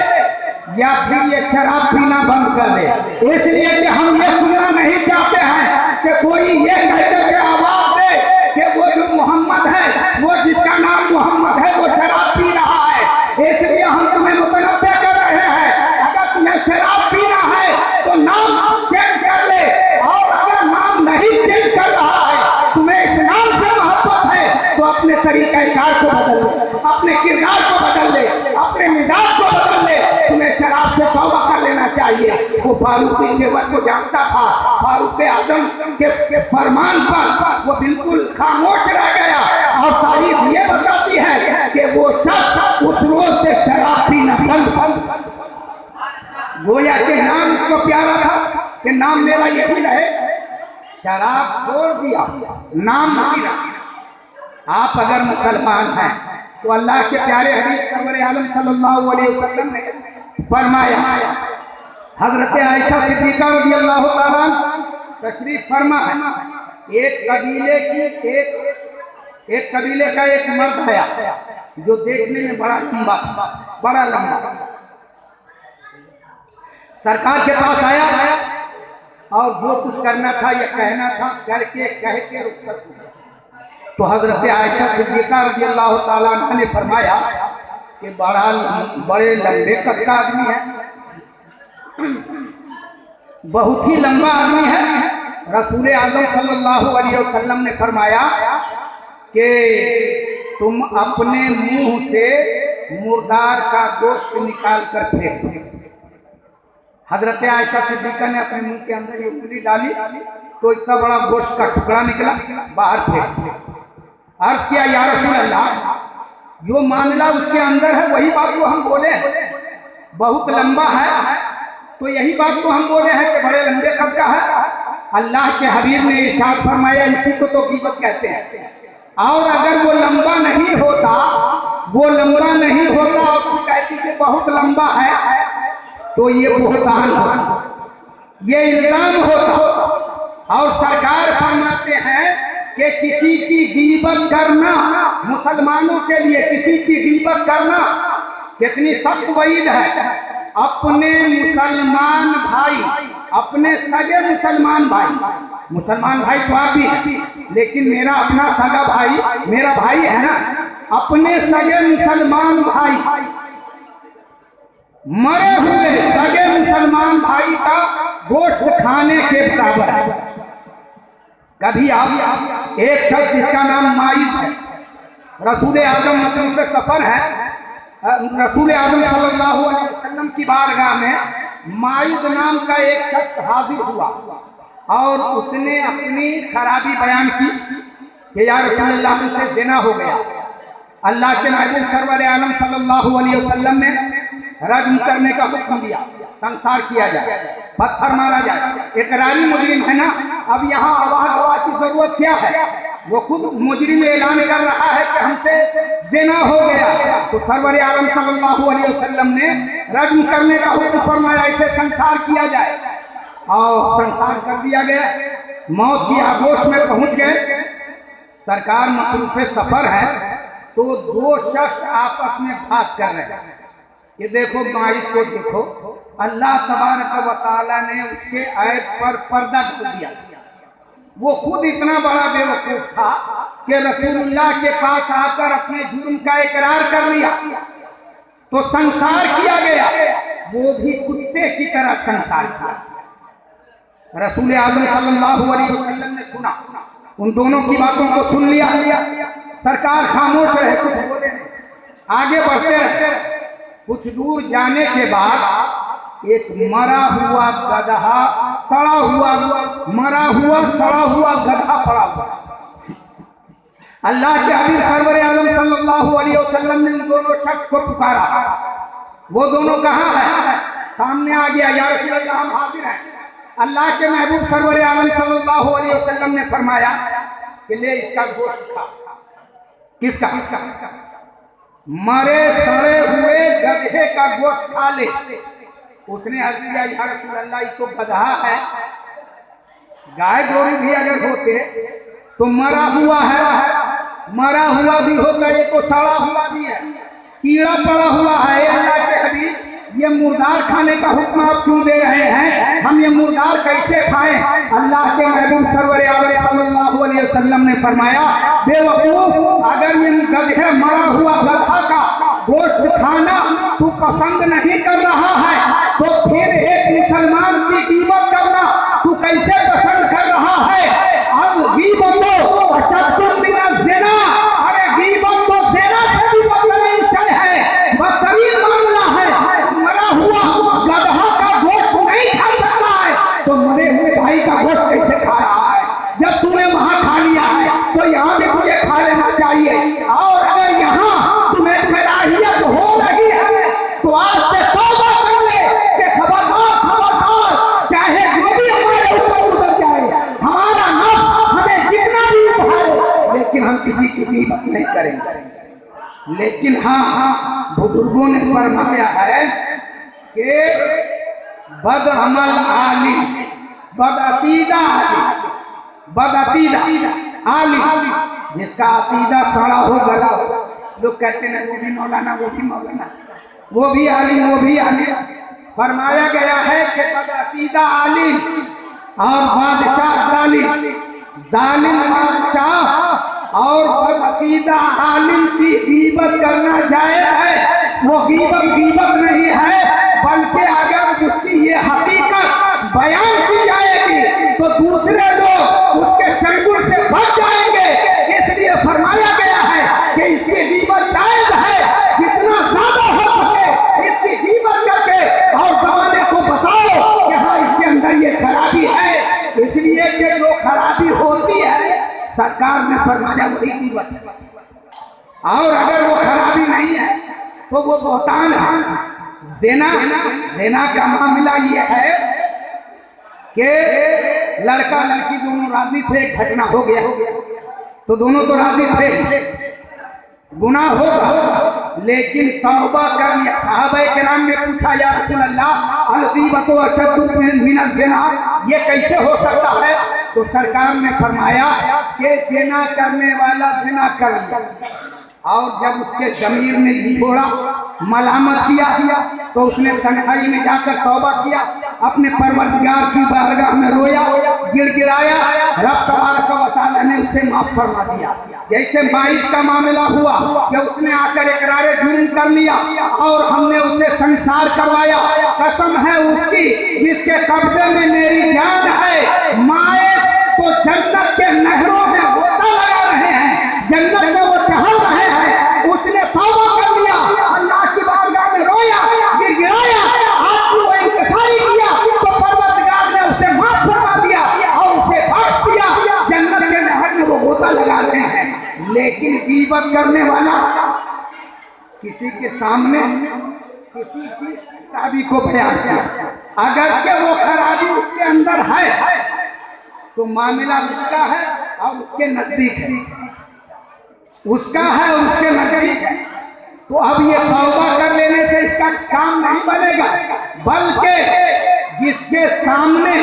A: या फिर ये शराब पीना बंद कर दे। इसलिए कि हम ये सुनना नहीं चाहते हैं कि कोई ये कहते हुए आवाज दे कि वो जो मोहम्मद है, वो जिसका नाम मोहम्मद है, वो शराब पी रहा है। इसलिए हम तुम्हें मुतनब्बे कर रहे हैं, अगर तुम्हें शराब पीना है तो नाम चेंज कर ले, और अगर नाम नहीं चेंज कर रहा है, तुम्हें इस नाम से मोहब्बत है, तो अपने तरीक़ाकार को बदल ले, अपने किरदार को बदल ले, अपने मिजाज को बदल ले। तुम्हें शराब से तौबा कर लेना चाहिए। वो फारूक जेवर को जानता था, फारूक आजम के फरमान पर वो बिल्कुल खामोश रह गया, और तारीख ये बताती है कि वो शख्स उस रोज से शराब पीना बंद। गोया के नाम को प्यारा था कि नाम मेरा यही रहे, शराब छोड़ दिया, नाम नहीं रखा। आप अगर मुसलमान हैं तो अल्लाह के प्यारे हबीब सरवर आलम सल्लल्लाहु अलैहि वसल्लम ने फरमाया, हजरत आयशा सिद्दीक़ा रज़ियल्लाहु ताला तशरीफ फरमा है, एक कबीले का एक मर्द आया जो देखने में बड़ा लंबा था, बड़ा लंबा। सरकार के पास आया और जो कुछ करना था या कहना था करके कह के रुखसत हुआ। तो हजरत आयशा सिद्दीक़ा रज़ियल्लाहु ताला अन्हा ने फरमाया कि बड़े लंबे कद का आदमी है, बहुत ही लंबा आदमी है। रसूल आज़म सल्लल्लाहु अलैहि वसल्लम ने फरमाया कि तुम अपने मुंह से मुर्दार का गोश्त निकाल कर फेंको। हजरत आयशा सिद्दीक़ा ने अपने मुंह के अंदर ये उंगली डाली तो इतना बड़ा गोश्त का टुकड़ा निकला, बाहर फेंक। अर्ज किया, या रसूल अल्लाह, जो मामला उसके अंदर है वही बात को हम बोले हैं, बहुत लंबा है तो यही बात को हम बोले हैं कि बड़े लंबे कद का है। अल्लाह के हबीब ने इरशाद फरमाया, इसी को तो ग़ीबत कहते हैं। और अगर वो लंबा नहीं होता और तुम कहती कि बहुत लंबा है, तो ये बुहतान होता, ये इल्जाम होता। और सरकार फरमाते हैं कि किसी की ग़ीबत करना, मुसलमानों के लिए किसी की ग़ीबत करना कितनी सख्त वईद है। अपने मुसलमान भाई, अपने सगे मुसलमान भाई तो आप भी हैं, लेकिन मेरा अपना सगा भाई, मेरा भाई है ना, अपने सगे मुसलमान भाई, मरे हुए सगे मुसलमान भाई का गोश्त खाने के बराबर है। कभी आप एक शख्स जिसका नाम माइज है, रसूल आज़म मसरूफ़ सफ़र है, रसूल आज़म सल्लल्लाहु अलैहि वसल्लम की बारगाह में माइज नाम का एक शख्स हाजिर हुआ और उसने अपनी खराबी बयान की कि या रसूल अल्लाह, मुझसे ज़िना हो गया। अल्लाह के महबूब सरवर आलम सल्लल्लाहु अलैहि वसल्लम ने रज्म करने का हुक्म दिया, संसार किया जाए, पत्थर मारा जाए। इकरारी मुजरिम है ना, अब यहाँ गवाह की जरूरत क्या है? वो खुद मुजरिम ऐलान कर रहा है कि हमसे ज़िना हो गया। तो सरवर आलम सल्लल्लाहु अलैहि वसल्लम ने रज्म करने का हुक्म फरमाया, इसे संसार किया जाए, और संसार कर दिया गया। मौत की आगोश में पहुंच गए। सरकार मसरूफ़ सफ़र है तो दो शख्स आपस में बात कर रहे हैं। ये देखो माइस को देखो, अल्लाह तबारक व तआला ने उसके ऐब पर पर्दा डाल दिया। वो खुद इतना बड़ा बेवकूफ था कि रसूलुल्लाह के पास आकर अपने जुर्म का इकरार कर लिया, तो संसार किया गया। वो भी कुत्ते की तरह संसार किया। रसूल आज़म सल्लल्लाहु अलैहि वसल्लम ने सुना, उन दोनों की बातों को सुन लिया। सरकार खामोश रहे, कुछ बोले नहीं, आगे बढ़ते रहे। कुछ दूर जाने के बाद एक मरा हुआ गधा, सड़ा हुआ गधा पड़ा हुआ। अल्लाह के हबीब सरवर आलम सल्लल्लाहु अलैहि वसल्लम ने उन दोनों शख्स को पुकारा। वो दोनों कहाँ है? सामने आ गया, या रसूल अल्लाह, हम हाजिर हैं। अल्लाह के महबूब सरवर आलम सल्लल्लाहु अलैहि वसल्लम ने फरमाया कि ले इसका गोश्त खा। किसका? मरे सड़े हुए गधे का गोश्त खा ले। उसने अर्ज किया, या रसूल अल्लाह, ये तो गधा है, गाय गोरू भी अगर होते तो मरा हुआ है, मरा हुआ भी होता, ये तो सड़ा हुआ भी है, कीड़ा पड़ा हुआ है। अल्लाह के हबीब, ये मुर्दार खाने का हुक्म आप क्यों दे रहे हैं? हम ये मुर्दार कैसे खाएं? अल्लाह के महबूब सरवर आलम सल्लल्लाहु अलैहि वसल्लम ने फरमाया, बेवकूफ, अगर ये गधे मरा हुआ गधा का गोश्त खाना तू पसंद नहीं कर रहा है तो फिर एक मुसलमान की कीमत करना तू कैसे पसंद कर रहा है? और गीबत तो अशद्दुम मिनज़ ज़िना, अरे गीबत तो ज़िना से भी बदतरीन शय है, बदतरीन मामला है। मरा हुआ गधा का गोश्त नहीं खा सकता है तो मरे हुए भाई का गोश्त कैसे खा रहा है? जब तूने वहां खा लिया है तो यहाँ भी तुझे खा लेना चाहिए। और अगर यहाँ तुम्हें कराहियत हो रही है तो आज से तौबा कर ले कि खबरदार खबरदार, चाहे जो भी हमारे ऊपर उतर जाए, हमारा नफ्स हमें जितना भी उठाए, लेकिन हम किसी की गीबत नहीं करेंगे। लेकिन हाँ, बुजुर्गों ने फरमाया है कि बदअमल आलिम, बदअकीदा आलिम, बदअकीदा आलिम, जिसका अकीदा सड़ा हो गला हो, लोग कहते हैं वो भी मौलाना, वो भी मौलाना, वो भी आलिम, वो भी आलिम। फरमाया गया है कि बदअकीदा आलिम और बादशाह जालिम, जालिम बादशाह और बदअकीदा आलिम की गीबत करना जायज़ है। वो गीबत नहीं है, बल्कि अगर उसकी ये हकीकत बयान की जाएगी तो दूसरे लोग उसके चंगुल से बच जाएंगे। इसलिए फरमाया गया है कि इसकी गीबत जायज़ है, जितना ज्यादा हो सके इसकी गीबत करके और जमाने को बताओ कि हाँ इसके अंदर ये खराबी है। इसलिए कि जो खराबी होती है सरकार ने फरमाया वही गीबत है, और अगर वो खराबी नहीं है तो वो बहतान है। ज़िना का मामला ये है कि लड़का लड़की दोनों राजी थे, घटना हो गया तो दोनों तो राजी थे, गुनाह होगा, लेकिन तौबा कर लिया। सहाबा किराम ने पूछा, या रसूल अल्लाह अल-गीबतु अशद्दु मिनज़ ज़िना, ये कैसे हो सकता है? तो सरकार ने फरमाया कि ज़िना करने वाला ज़िना कर लिया, और जब उसके ज़मीर ने छोड़ा, मलामत किया तो उसने तन्हाई में जाकर तौबा किया, अपने परवरदिगार की बारगाह में रोया, गिड़गिड़ाया, रब तबारक व तआला ने उसे माफ फरमा दिया। जैसे 22 का मामला हुआ कि उसने आकर इकरार जुर्म कर लिया और हमने उसे संसार करवाया, कसम है उसकी जिसके कब्जे में मेरी जान है, माए तो जन्नत के नहरों में गोता लगा रहे हैं, जन्नत में वो टहल रहे हैं। उसने तौबा कर लिया, अल्लाह की बारगाह में रोया, गिड़गिड़ाया, आंसू व इंकिसारी किया तो परवरदिगार ने उसे माफ फरमा दिया और उसे बख्श दिया, जन्नत के नहर में वो गोता लगा रहे हैं। लेकिन गीबत करने वाला किसी के सामने किसी की खराबी को बयान किया, अगरचे वो खराबी उसके अंदर है तो मामला उसका है और उसके नजदीक है, उसका है और उसके नजदीक है। तो अब ये तौबा कर लेने से इसका काम नहीं बनेगा, बल्कि जिसके सामने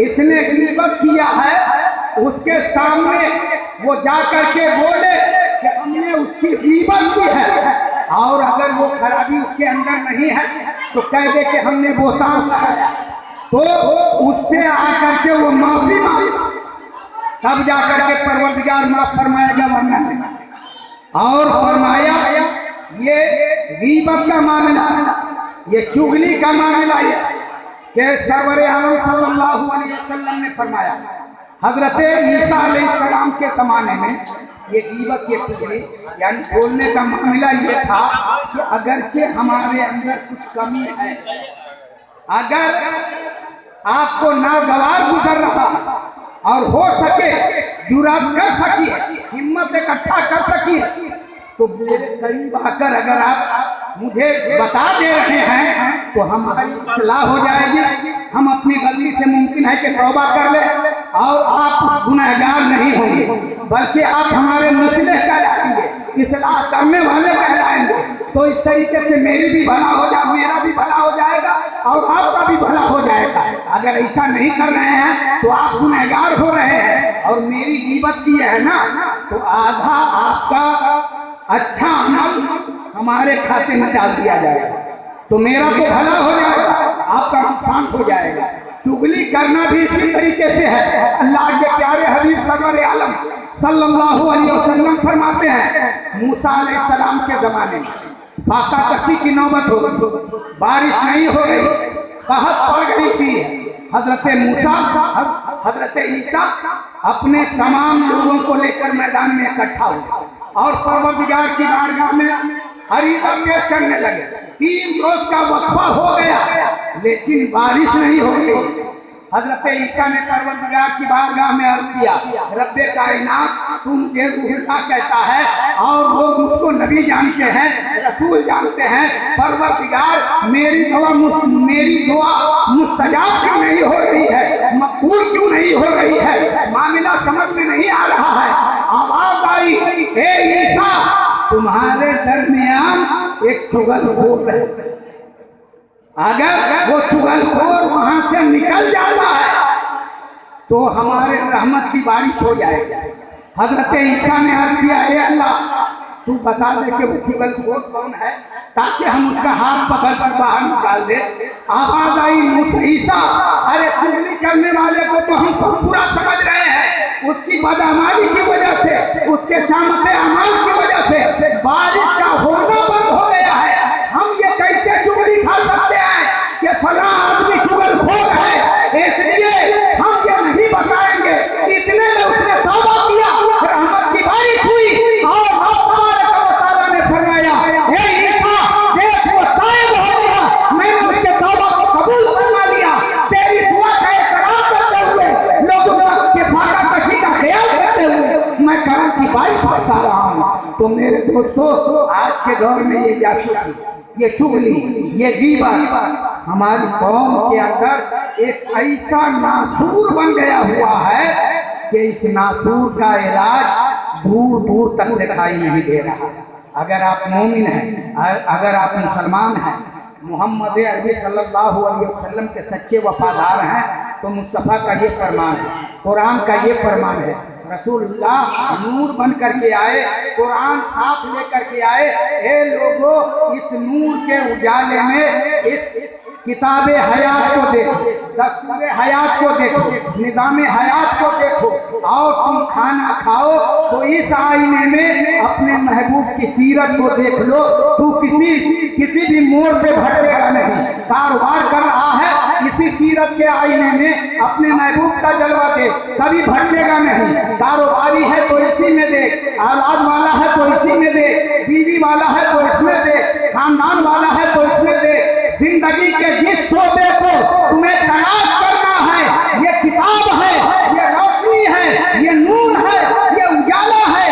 A: इसने गीबत किया है उसके सामने वो जाकर के बोले कि हमने उसकी गीबत की है, और अगर वो खराबी उसके अंदर नहीं है तो कह दे कि हमने बोहतान लगाया, तो उससे आकर के वो माफी मांगे, तब जाकर के परवरदिगार माफ फरमाएगा, वरना नहीं। और फरमाया ये गीबत का मामला, ये चुगली का मामला है कि सरवर आलम सल्लल्लाहु अलैहि वसल्लम ने फरमाया, हजरत ईसा अलैहिस्सलाम के ज़माने में ये गीबत, ये चुगली यानी बोलने का मामला ये था कि अगरचे हमारे अंदर कुछ कमी है, अगर आपको नागवार गुजर रहा और हो सके जुरात कर सकी, हिम्मत इकट्ठा कर सकी, तो मेरे करीब आकर अगर आप मुझे बता दे रहे हैं तो हमारी इस्लाह हो जाएगी, हम अपनी गलती से मुमकिन है कि तौबा कर ले और आप गुनहगार नहीं होंगे, बल्कि आप हमारे मुस्लिह कहलाएंगे, इस्लाह करने वाले कहलाएंगे। तो इस तरीके से मेरी भी भला हो जाए, मेरा भी भला हो जाएगा और आपका भी भला हो जाएगा। अगर ऐसा नहीं कर रहे हैं तो आप गुनहगार हो रहे हैं और मेरी गीबत की है ना, तो आधा आपका अच्छा अमल हमारे खाते में डाल दिया जाएगा, तो मेरा तो भला हो जाएगा, आपका नुकसान हो जाएगा। चुगली करना भी इसी तरीके से है। अल्लाह के प्यारे हबीब सरवर आलम सल्लल्लाहु अलैहि वसल्लम फरमाते हैं, मूसा अलैहिस्सलाम के ज़माने में फाका कशी की नौबत हो गई, बारिश नहीं हो रही, कहत पड़ गई थी। हजरत मूसा हजरत ईसा अपने तमाम लोगों को लेकर मैदान में इकट्ठा हुए और परवरदिगार की बारगाह में अरीज़ा पेश करने लगे। 3 रोज का वक्फा हो गया लेकिन बारिश नहीं हो रही। हजरत ईसा ने परवरदिगार की बारगाह में अर्ज किया, रब्बे कायनात तू मुझे रूहुल्लाह कहता है और लोग मुझको नबी जानते हैं, रसूल जानते हैं। परवरदिगार मेरी दुआ मुस्तजाब क्यों नहीं हो रही है, मकबूल क्यों नहीं हो रही है, मामला समझ में नहीं आ रहा है। आवाज आई, हे ईसा तुम्हारे दरमियान एक चुगलखोर है, अगर वो चुगलखोर वहां से निकल जाता है तो हमारे रहमत की बारिश हो जाएगी। हजरत ईसा ने अर्ज किया, हे अल्लाह तू बता दे कि वो चुगलखोर कौन है ताकि हम उसका हाथ पकड़ कर बाहर निकाल दे। आवाज आई, ईसा अरे चुगली करने वाले को तो हम पूरा समझ रहे हैं, उसकी बदअमाली की वजह से, उसके शामत अमाल की वजह से बारिश का होना बंद हो गया है। हम ये कैसे चुगली खा सकते हैं कि फला आदमी चुगलखोर है, इसलिए हम ये नहीं बताएंगे। इतने में उसने तौबा किया, रहमत की बारिश हुई और अल्लाह ने फरमाया, हे ईसा देख वो तायब हो गया, मैंने उसके तौबा को कबूल फरमा लिया। तेरी दुआ का इकरार करते हुए, लोगों के फाका कशी का ख्याल करते हुए मैं करम की बारिश बरसा रहा हूँ। तो मेरे दोस्तों, आज के दौर में ये जासूसी, ये चुगली, ये गीबत हमारी कौम के अंदर एक ऐसा नासूर बन गया हुआ है कि इस नासूर का इलाज दूर दूर तक दिखाई नहीं दे रहा। अगर आप मोमिन हैं, अगर आप मुसलमान हैं, मोहम्मद अरबी सल्लल्लाहु अलैहि वसल्लम के सच्चे वफादार हैं, तो मुस्तफ़ा का ये फरमान है, कुरान का ये फरमान है। रसूलुल्लाह नूर बन करके आए, कुरान साफ लेकर के आए। हे लोगों, इस नूर के उजाले में इस किताबे हयात को देखो, दस्तूरे हयात को देखो, निज़ामे हयात को देखो और तुम खाना खाओ तो इस आईने में अपने महबूब की सीरत को देख लो। तू किसी भी मोड़ पे भटकेगा नहीं, कारोबार कर रहा है इसी सीरत के आईने में अपने महबूब का जलवा दे, कभी भटकेगा नहीं। कारोबारी है तो इसी में दे, औलाद वाला है तो इसी में दे, बीवी वाला है तो इसमें दे, खानदान वाला है तो इसमें दे। जिंदगी के जिस शोबे को तुम्हें तलाश करना है, ये किताब है, ये रोशनी है, ये नूर है, ये उजाला है,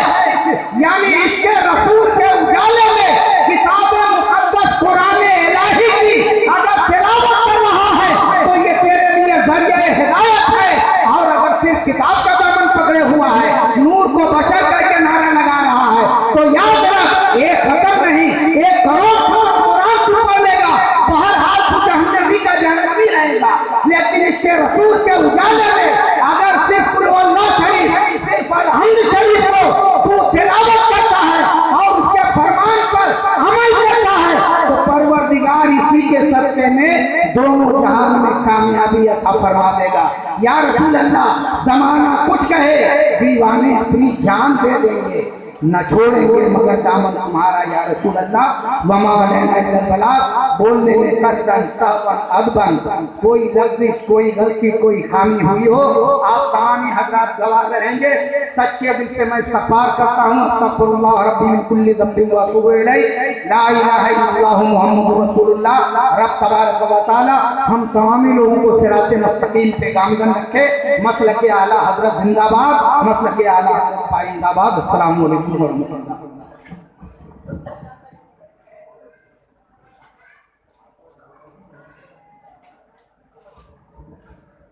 A: यानी इसके रसूल के उजाले में किताब मुकद्दस कुरान इलाही की अगर तिलावत कर रहा है तो ये तेरे लिए जरिए हिदायत है। और अगर सिर्फ किताब का दामन पकड़े हुआ है, नूर को बशर करके नारा लगा रहा है, तो याद रख, एक खत्म नहीं, 1 करोड़ कुरान तू पढ़ लेगा, बहरहाल तू जहन्नमी का जहन्नमी रहेगा। लेकिन इसके रसूल के उजाले में अगर सिर्फ अल्लाह शरीफ, सिर्फ अलहम्द शरीफ को तू तिलावत करता है और उसके फरमान पर अमल करता है, तो परवरदिगार इसी के सदक़े में दोनों जहान में कामयाबी अता फरमा देगा। या रसूल अल्लाह, ज़माना कुछ कहे, दीवाने अपनी जान दे देंगे, न छोड़ेंगे मगर दामन तुम्हारा। या रसूल अल्लाह, वमा अलैना इल्ला बलाग, बोलने में कसरन सहवन अदबन, कोई लफ्ज़, कोई गलती, कोई खामी हुई हो, आप तमामी हज़रात गवाह रहेंगे। सच्चे दिल से मैं इस्तग़फ़ार करता हूँ, अस्तग़फ़िरुल्लाह रब्बी मिन कुल्ली ज़ंबिन व अतूबु इलैह, ला इलाहा इल्लल्लाह मुहम्मदुर रसूलुल्लाह। रब तबारक व तआला हम तमामी लोगों को सिराते मुस्तक़ीम पे गामज़न रखे। मसलके आला हज़रत जिंदाबाद, मसलके आला हज़रत जिंदाबाद। अस्सलामु अलैकुम।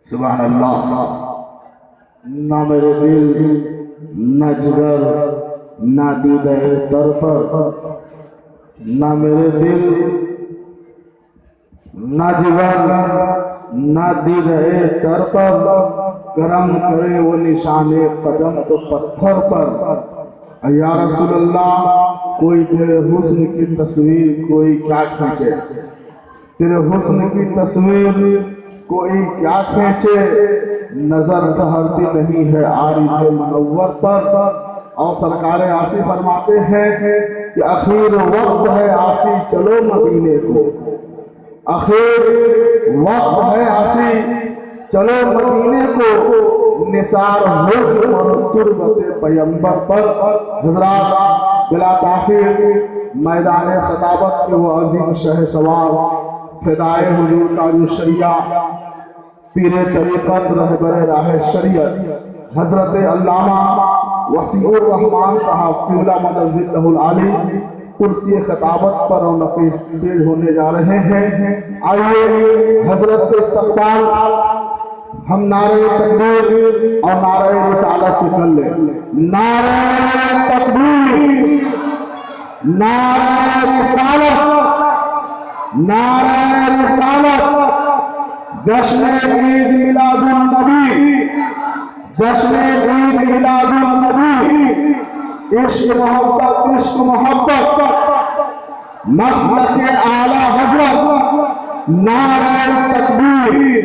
B: सुभान अल्लाह। ना मेरे दिल, ना जिगर, ना दीदे तरफ, ना मेरे दिल, ना जिगर, ना दीदे तरफ, करम करे वो निशाने कदम तो पत्थर पर। या रसूलल्लाह, कोई तेरे हुस्न की तस्वीर कोई क्या खींचे, तेरे हुस्न की तस्वीर कोई क्या खींचे, नजर ठहरती नहीं है आरिज़ मुनव्वर पर। और सरकार आसी फरमाते हैं कि आखिर वक्त है आसी चलो मदीने को, आखिर वक्त है आसी चलो मदीने को, निसार हो तुर्बत पैगंबर पर। हजरात बिला ताखीर मैदान खताबत के वो अजीम शहसवार फिदाए हुजूर का जो शरिया पीरे तरीक़त रहबर राह शरीयत हजरत अल्लामा वसीउर रहमान साहब क़िबला मदद आली कुर्सी खताबत पर और पेश होने जा रहे हैं। आइए हजरत के इस्तक़बाल हम नारे तकबीर और नारे रिसालत से कर ले। नारे तकबीर, नारे रिसालत, नारे रिसालत। जश्न ईद मिलादुन नबी, जश्न ईद मिलादुन नबी। इश्क मोहब्बत, इश्क मोहब्बत, मसलक आला हज़रत, नारे तकबीर।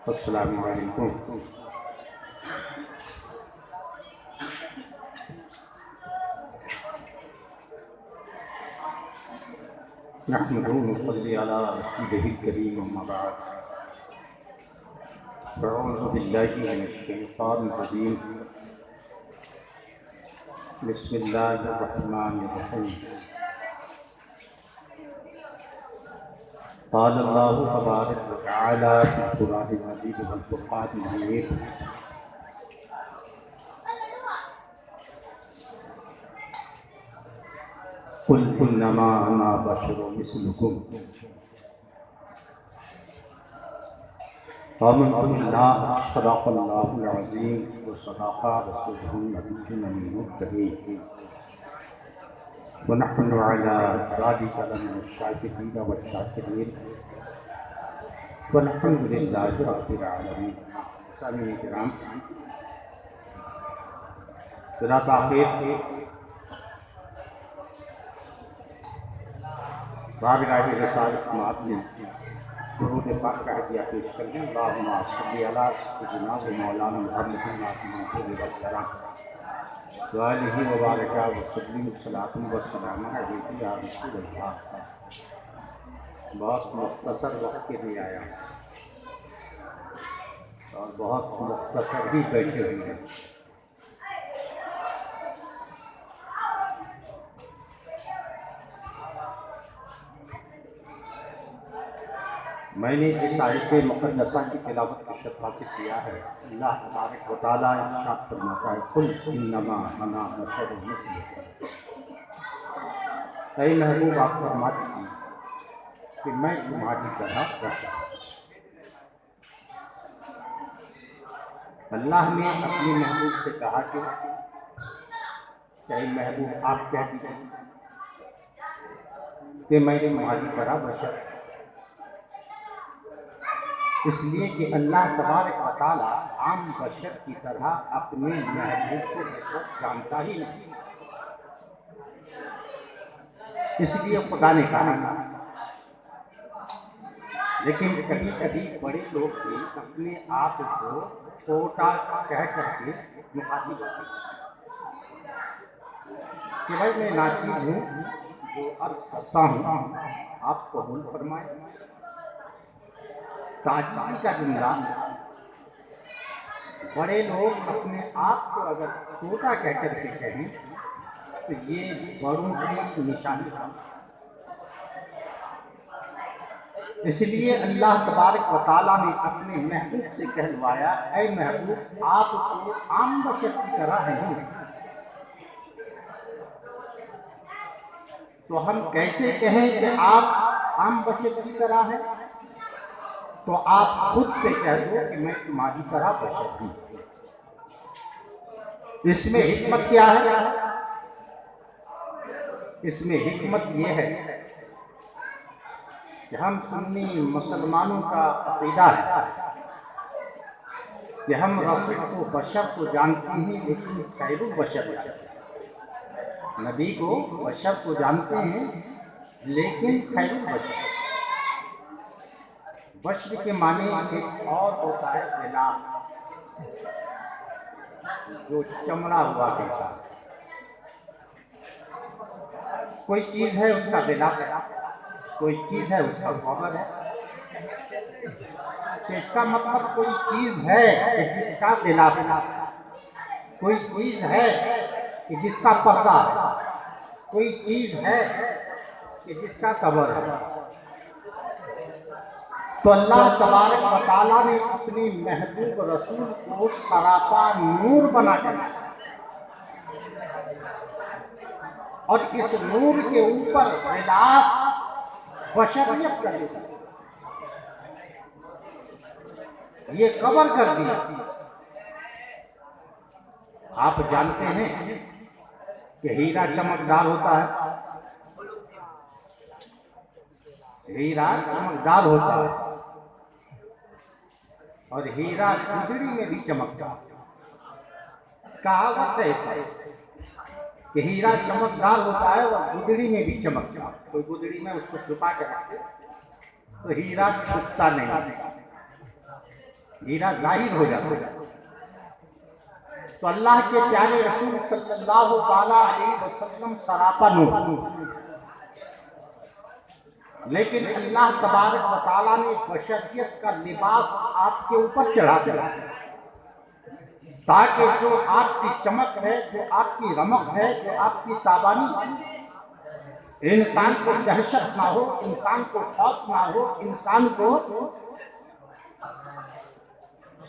C: अस्सलामु अलैकुम। नहमदुहु व नसल्ली अला रसूलिहिल करीम अम्मा बाद। अऊज़ु बिल्लाहि मिनश शैतानिर रजीम। बिस्मिल्लाहिर रहमानिर रहीम। क़ाल अल्लाहु तबारक व तआला फ़िल क़ुरआनिल मजीद वल फ़ुरक़ानिल हमीद। कुल इन्नमा अना बशरुम मिस्लुकुम आमनतु बिल्लाहि सदक़ल्लाहुल अज़ीम व सदक़ा रसूलुहुन नबियुल अमीनुल करीम व नहनु अला ज़ालिका लमिनश शाकिरीन वश-शाकिरीन वल्हम्दुलिल्लाहि रब्बिल आलमीन। सामीईन किराम, बिला ताख़ीर बारगाह रिसालत समाअत में दुरूद पाक का हदिया पेश कर दें। अल्लाहुम्मा सल्लि अला सय्यिदिना व मौलाना मुहम्मदिन व आलिहि व बारिक व सल्लिम सलातन व सलामन अलैहि या रसूलल्लाह। बहुत मुख्तसर वक्त के लिए आया और बहुत मुख्तसर भी बैठे हुए हैं। मैंने इस आयत मुक़द्दसा की तिलावत की शफ़ा से किया है। अल्लाह तबारक व तआला इरशाद फरमाता है, कुल इन्नमा अना बशरुम मिस्लुकुम। ऐ महबूब, आप फरमा दीजिए कि मैं तुम्हारी तरह बशर। अल्लाह ने अपने महबूब से कहा कि ऐ महबूब, आप कह दीजिए कि मैं तुम्हारी तरह बशर। इसलिए कि अल्लाह तबारक व तआला आम बशर की तरह अपने महबूब को जानता ही नहीं, इसलिए खुदा ने कहा। लेकिन कभी कभी बड़े लोग भी अपने आप को छोटा कह करके मुखातिब होते हैं कि भाई मैं नाचीज हूँ, जो अर्ज करता हूँ आप कबूल फरमाएं। ताजीज़ी का जुमला बड़े लोग अपने आप को अगर छोटा कह करके कहें तो ये बड़ों की निशानी है। इसलिए अल्लाह तबारक व तआला ने अपने महबूब से कहलवाया, ऐ महबूब, आप तो आम बशर की तरह नहीं, तो हम कैसे कहें कि आप आम बशर की तरह हैं? तो आप खुद से कह दो कि मैं तुम्हारी तरह बशर हूं। इसमें हिकमत क्या है? इसमें हिकमत यह है कि हम सुन्नी मुसलमानों का अकीदा है कि हम रसूल को बशर को जानते हैं, लेकिन खैरुल बशर जानते हैं। नबी को बशर को जानते हैं, लेकिन खैरुल बशर। बशर के माने एक और होता है गिलाफ, जो चमड़ा हुआ कहता है। कोई चीज है उसका गिलाफ, कोई चीज है उसका कवर है। तो इसका मतलब कोई चीज है कि जिसका गिलाफ, कोई चीज है कि जिसका पर्दा है, कोई चीज है कि जिसका कवर है। तो अल्लाह तबारक व तआला ने अपने महबूब रसूल को सरापा नूर बना कर, और इस नूर के ऊपर गिलाफ बशरियत कर दी, ये कवर कर दिया। आप जानते हैं कि हीरा चमकदार होता है, हीरा चमकदार होता है, और हीरा गुदड़ी में भी चमकता है। कहावत है ऐसा कि हीरा चमकदार होता है और गुदड़ी में भी चमकता है। कोई गुदड़ी में उसको छुपा के रखते तो हीरा छुपता नहीं, हीरा जाहिर हो जाता है। तो अल्लाह के प्यारे रसूल सल्लल्लाहु अलैहि वसल्लम सरापा नूर, लेकिन अल्लाह तबारक व तआला ने बशरियत का लिबास आपके ऊपर चढ़ा दिया, ताकि जो आपकी चमक है, जो आपकी रमक है, जो आपकी ताबानी है, इंसान को दहशत ना हो, इंसान को खौफ ना हो, इंसान को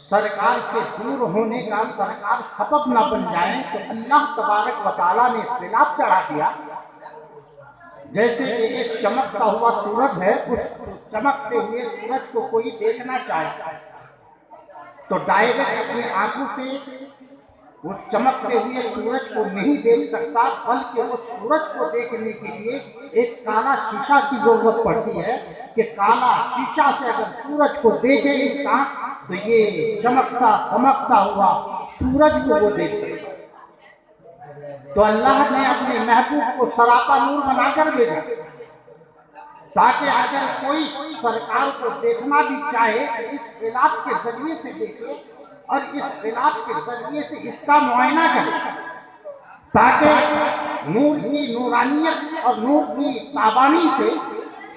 C: सरकार से दूर होने का सरकार सबब ना बन जाए। तो अल्लाह तबारक व तआला ने खिलाफ चढ़ा दिया। जैसे कि एक चमकता हुआ सूरज है, उस चमकते हुए सूरज को कोई देखना चाहे तो डायरेक्ट अपनी आंखों से वो चमकते हुए सूरज को नहीं देख सकता, बल्कि वो सूरज को देखने के लिए एक काला शीशा की जरूरत पड़ती है कि काला शीशा से अगर सूरज को देखे इंसान तो ये चमकता दमकता हुआ सूरज को वो देख सकता। तो अल्लाह ने अपने महबूब को सरापा नूर बनाकर भेजा, ताकि अगर कोई सरकार को देखना भी चाहे तो इस खिलाफ के जरिए से देखे, और इस खिलाफ के जरिए से इसका मुआयना करे, ताकि नूर की नूरानियत और नूर की ताबानी से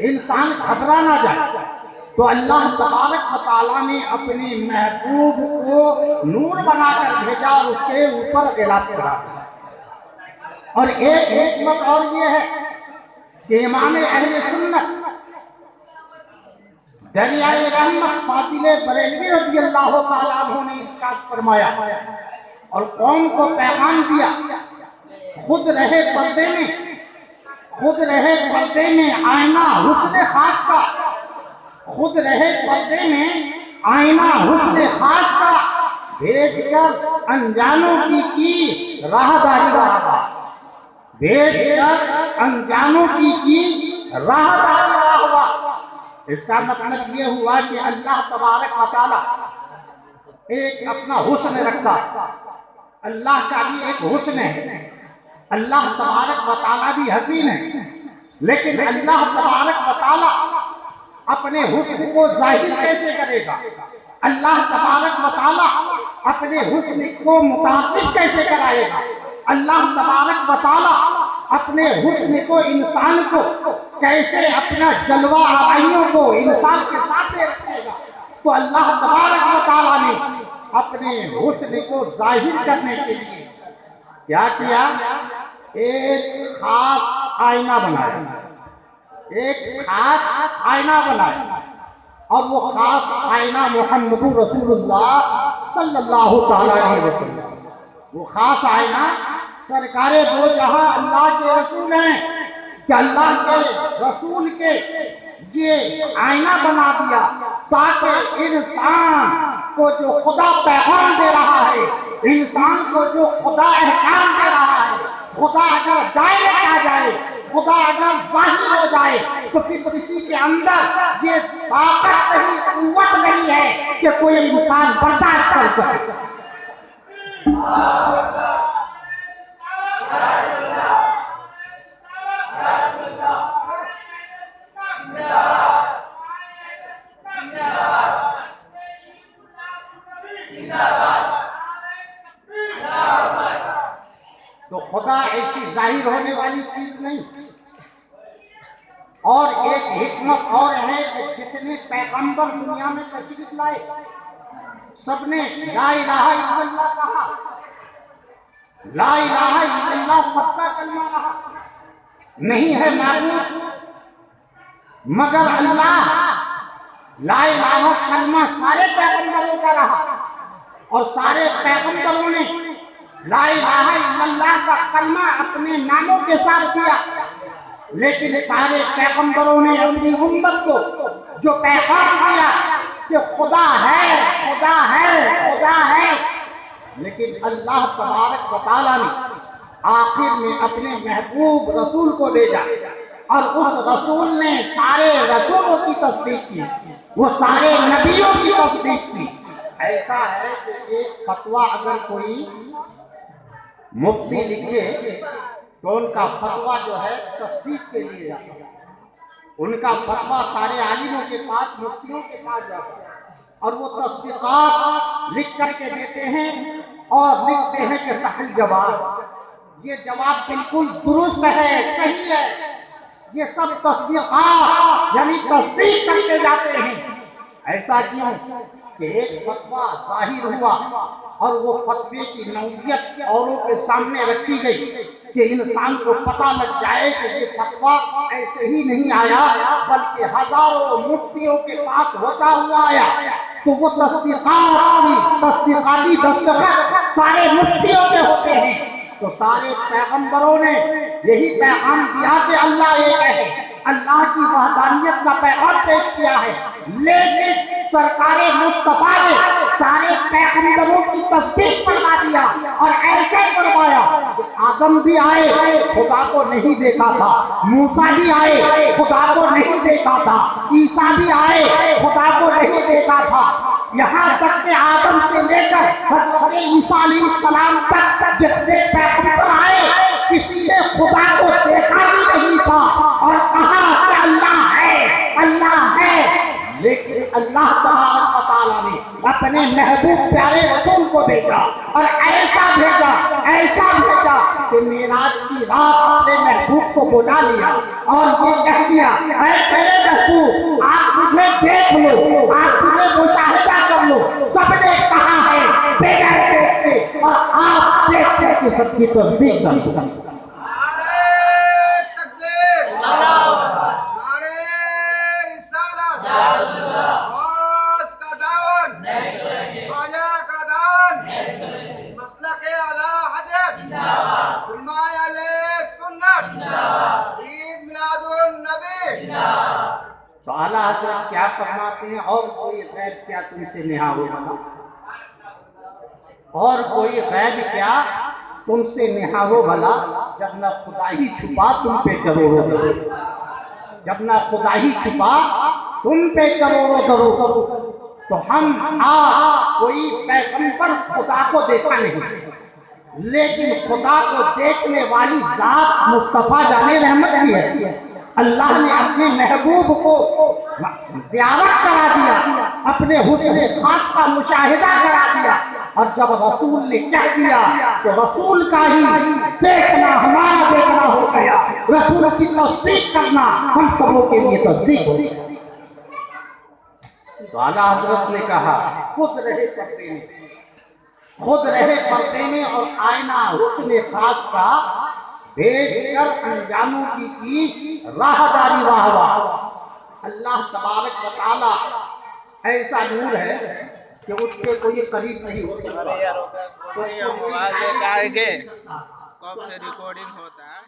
C: इंसान घबरा ना जाए। तो अल्लाह तबारक व तआला ने अपने महबूब को नूर बनाकर भेजा और उसके ऊपर गिलाफ चढ़ा दिया। और एक हिकमत और ये है कि इमाम अहले सुन्नत दरियाए रहमत फातिले बरेलवी रज़ियल्लाहु तआला अन्हु ने इरशाद फरमाया और कौम को पैगाम दिया, खुद रहे पर्दे में, खुद रहे पर्दे में आईना हुस्न खास का, खुद रहे पर्दे में आईना हुस्न खास का, भेजकर अनजानों की राहदारी रहा, भेजकर अनजानों की राहदारी रहा। इसका मतलब ये हुआ कि अल्लाह तबारक व तआला एक अपना हुस्न रखता, अल्लाह का भी एक हुस्न है, अल्लाह तबारक व तआला भी हसीन है, लेकिन अल्लाह तबारक व तआला अपने हुस्न को जाहिर कैसे करेगा, अल्लाह तबारक व तआला अपने हुस्न को मुतारिफ कैसे कराएगा, अल्लाह तबारक व तआला अपने हुस्न को इंसान को कैसे अपना जलवा आराइयों को इंसान के साथ रखेगा। तो अल्लाह तबारक व तआला ने अपने हुस्न को जाहिर करने के लिए क्या किया, एक खास आईना बनाया, एक खास आईना बनाया, और वो खास आईना मुहम्मद रसूलुल्लाह सल्लल्लाहु अलैहि वसल्लम, वो खास आईना सरकारे दो जहां अल्लाह के रसूल हैं, कि अल्लाह के रसूल के ये आईना बना दिया ताकि इंसान को जो खुदा पैगाम दे रहा है, इंसान को जो खुदा अहकाम दे रहा है, खुदा अगर डायरेक्ट आ जाए, खुदा अगर जाहिर हो जाए, तो फिर किसी के अंदर ये ताकत नहीं, कुव्वत नहीं है कि कोई इंसान बर्दाश्त कर सके। तो खुदा ऐसी जाहिर होने वाली चीज नहीं। और एक हिकमत और है कि जितने पैगंबर दुनिया में तशरीफ लाए, सबने ला इलाहा इल्लल्लाह कहा। ला इलाहा इल्लल्लाह सबका कलमा रहा। नहीं है माबूद मगर अल्लाह। ला इलाहा कलमा सारे पैगंबरों का रहा और सारे पैगंबरों ने ला इलाहा इल्लल्लाह का कलमा अपने नामों के साथ दिया। लेकिन सारे पैगंबरों ने अपनी उम्मत को जो पैगाम दिया कि खुदा है, खुदा है, खुदा है, लेकिन अल्लाह तबारक व तआला ने आखिर में अपने महबूब रसूल को भेजा और उस रसूल ने सारे रसूलों की तस्दीक की, वो सारे नबियों की तस्दीक की। ऐसा है कि एक फतवा अगर कोई मुफ्ती लिखे तो उनका फतवा जो है तस्दीक के लिए जाता है। उनका फतवा सारे आलिमों के पास, मुफ्तियों के पास जाता है और वो तस्दीकात लिख करके देते हैं और लिखते हैं कि सही जवाब, ये जवाब बिल्कुल दुरुस्त है, सही है। ये सब तस्दीकात यानी तस्दीक करके जाते हैं। ऐसा क्यों कि एक फतवा जाहिर हुआ और वो फतवे की नौयत औरों के सामने रखी गई कि इंसान को पता लग जाए कि ये फतवा ऐसे ही नहीं आया बल्कि हजारों मुफ्तियों के पास होता हुआ आया। तो वो तस्दीकाती दस्तखत सारे मुफ्तियों के होते हैं। तो सारे पैगंबरों ने यही पैगाम दिया कि अल्लाह एक है, अल्लाह की वहदानियत का पैगाम पेश किया है। लेकिन सरकारे मुस्तफा ने सारे पैगंबरों की तस्दीक करवा दिया और ऐसे करवाया कि आदम भी आए, खुदा को नहीं देखा था, मूसा भी आए, खुदा को नहीं देखा था, ईसा भी आए, खुदा को नहीं देखा था। यहाँ तक के आदम से लेकर हज़रत ईसा अलैहिस्सलाम तक जितने पैगंबर आए, किसी ने खुदा को देखा भी नहीं था और कहा कि अल्लाह है, अल्लाह है। लेकिन अल्लाह तआला ने अपने महबूब प्यारे रसूल को भेजा और ऐसा भेजा कि मेराज की रात अपने महबूब को बुला लिया और ये कह दिया, ऐ मेरे महबूब आप मुझे देख लो, आप मुझे मुशाहिदा कर लो। सबने कहा है बगैर देखते और आप देखते कि सबकी तस्दीक कर दो। तो आला हज़रत क्या फरमाते हैं, और कोई गैब क्या तुमसे नेहा हो भला, और कोई गैब क्या तुमसे नेहा हो भला, जब ना खुदा ही छुपा तुम पे करोड़ों करो, जब ना खुदा ही छुपा तुम पे करोड़ों करो। तो हम कोई पैगंबर खुदा को देखा नहीं, लेकिन खुदा को देखने वाली जात मुस्तफा जाने रहमत की है। अल्लाह ने अपने महबूब को ज़ियारत करा दिया, अपने हुस्न खास का मुशाहिदा करा दिया और जब रसूल ने कह दिया तो रसूल का ही देखना हमारा देखना हो गया। रसूल की तस्दीक करना हम सबों के लिए तस्दीक हो गया। तो आला हज़रत ने कहा खुद रहे पर्दे में और आईना हुस्न खास का भेजकर अनजानों की राहदारी वाह वाह। अल्लाह तबारक व तआला ऐसा नूर है कि उसके कोई करीब नहीं हो सकता।
D: मोबाइल लेके आएंगे कब से रिकॉर्डिंग होता है।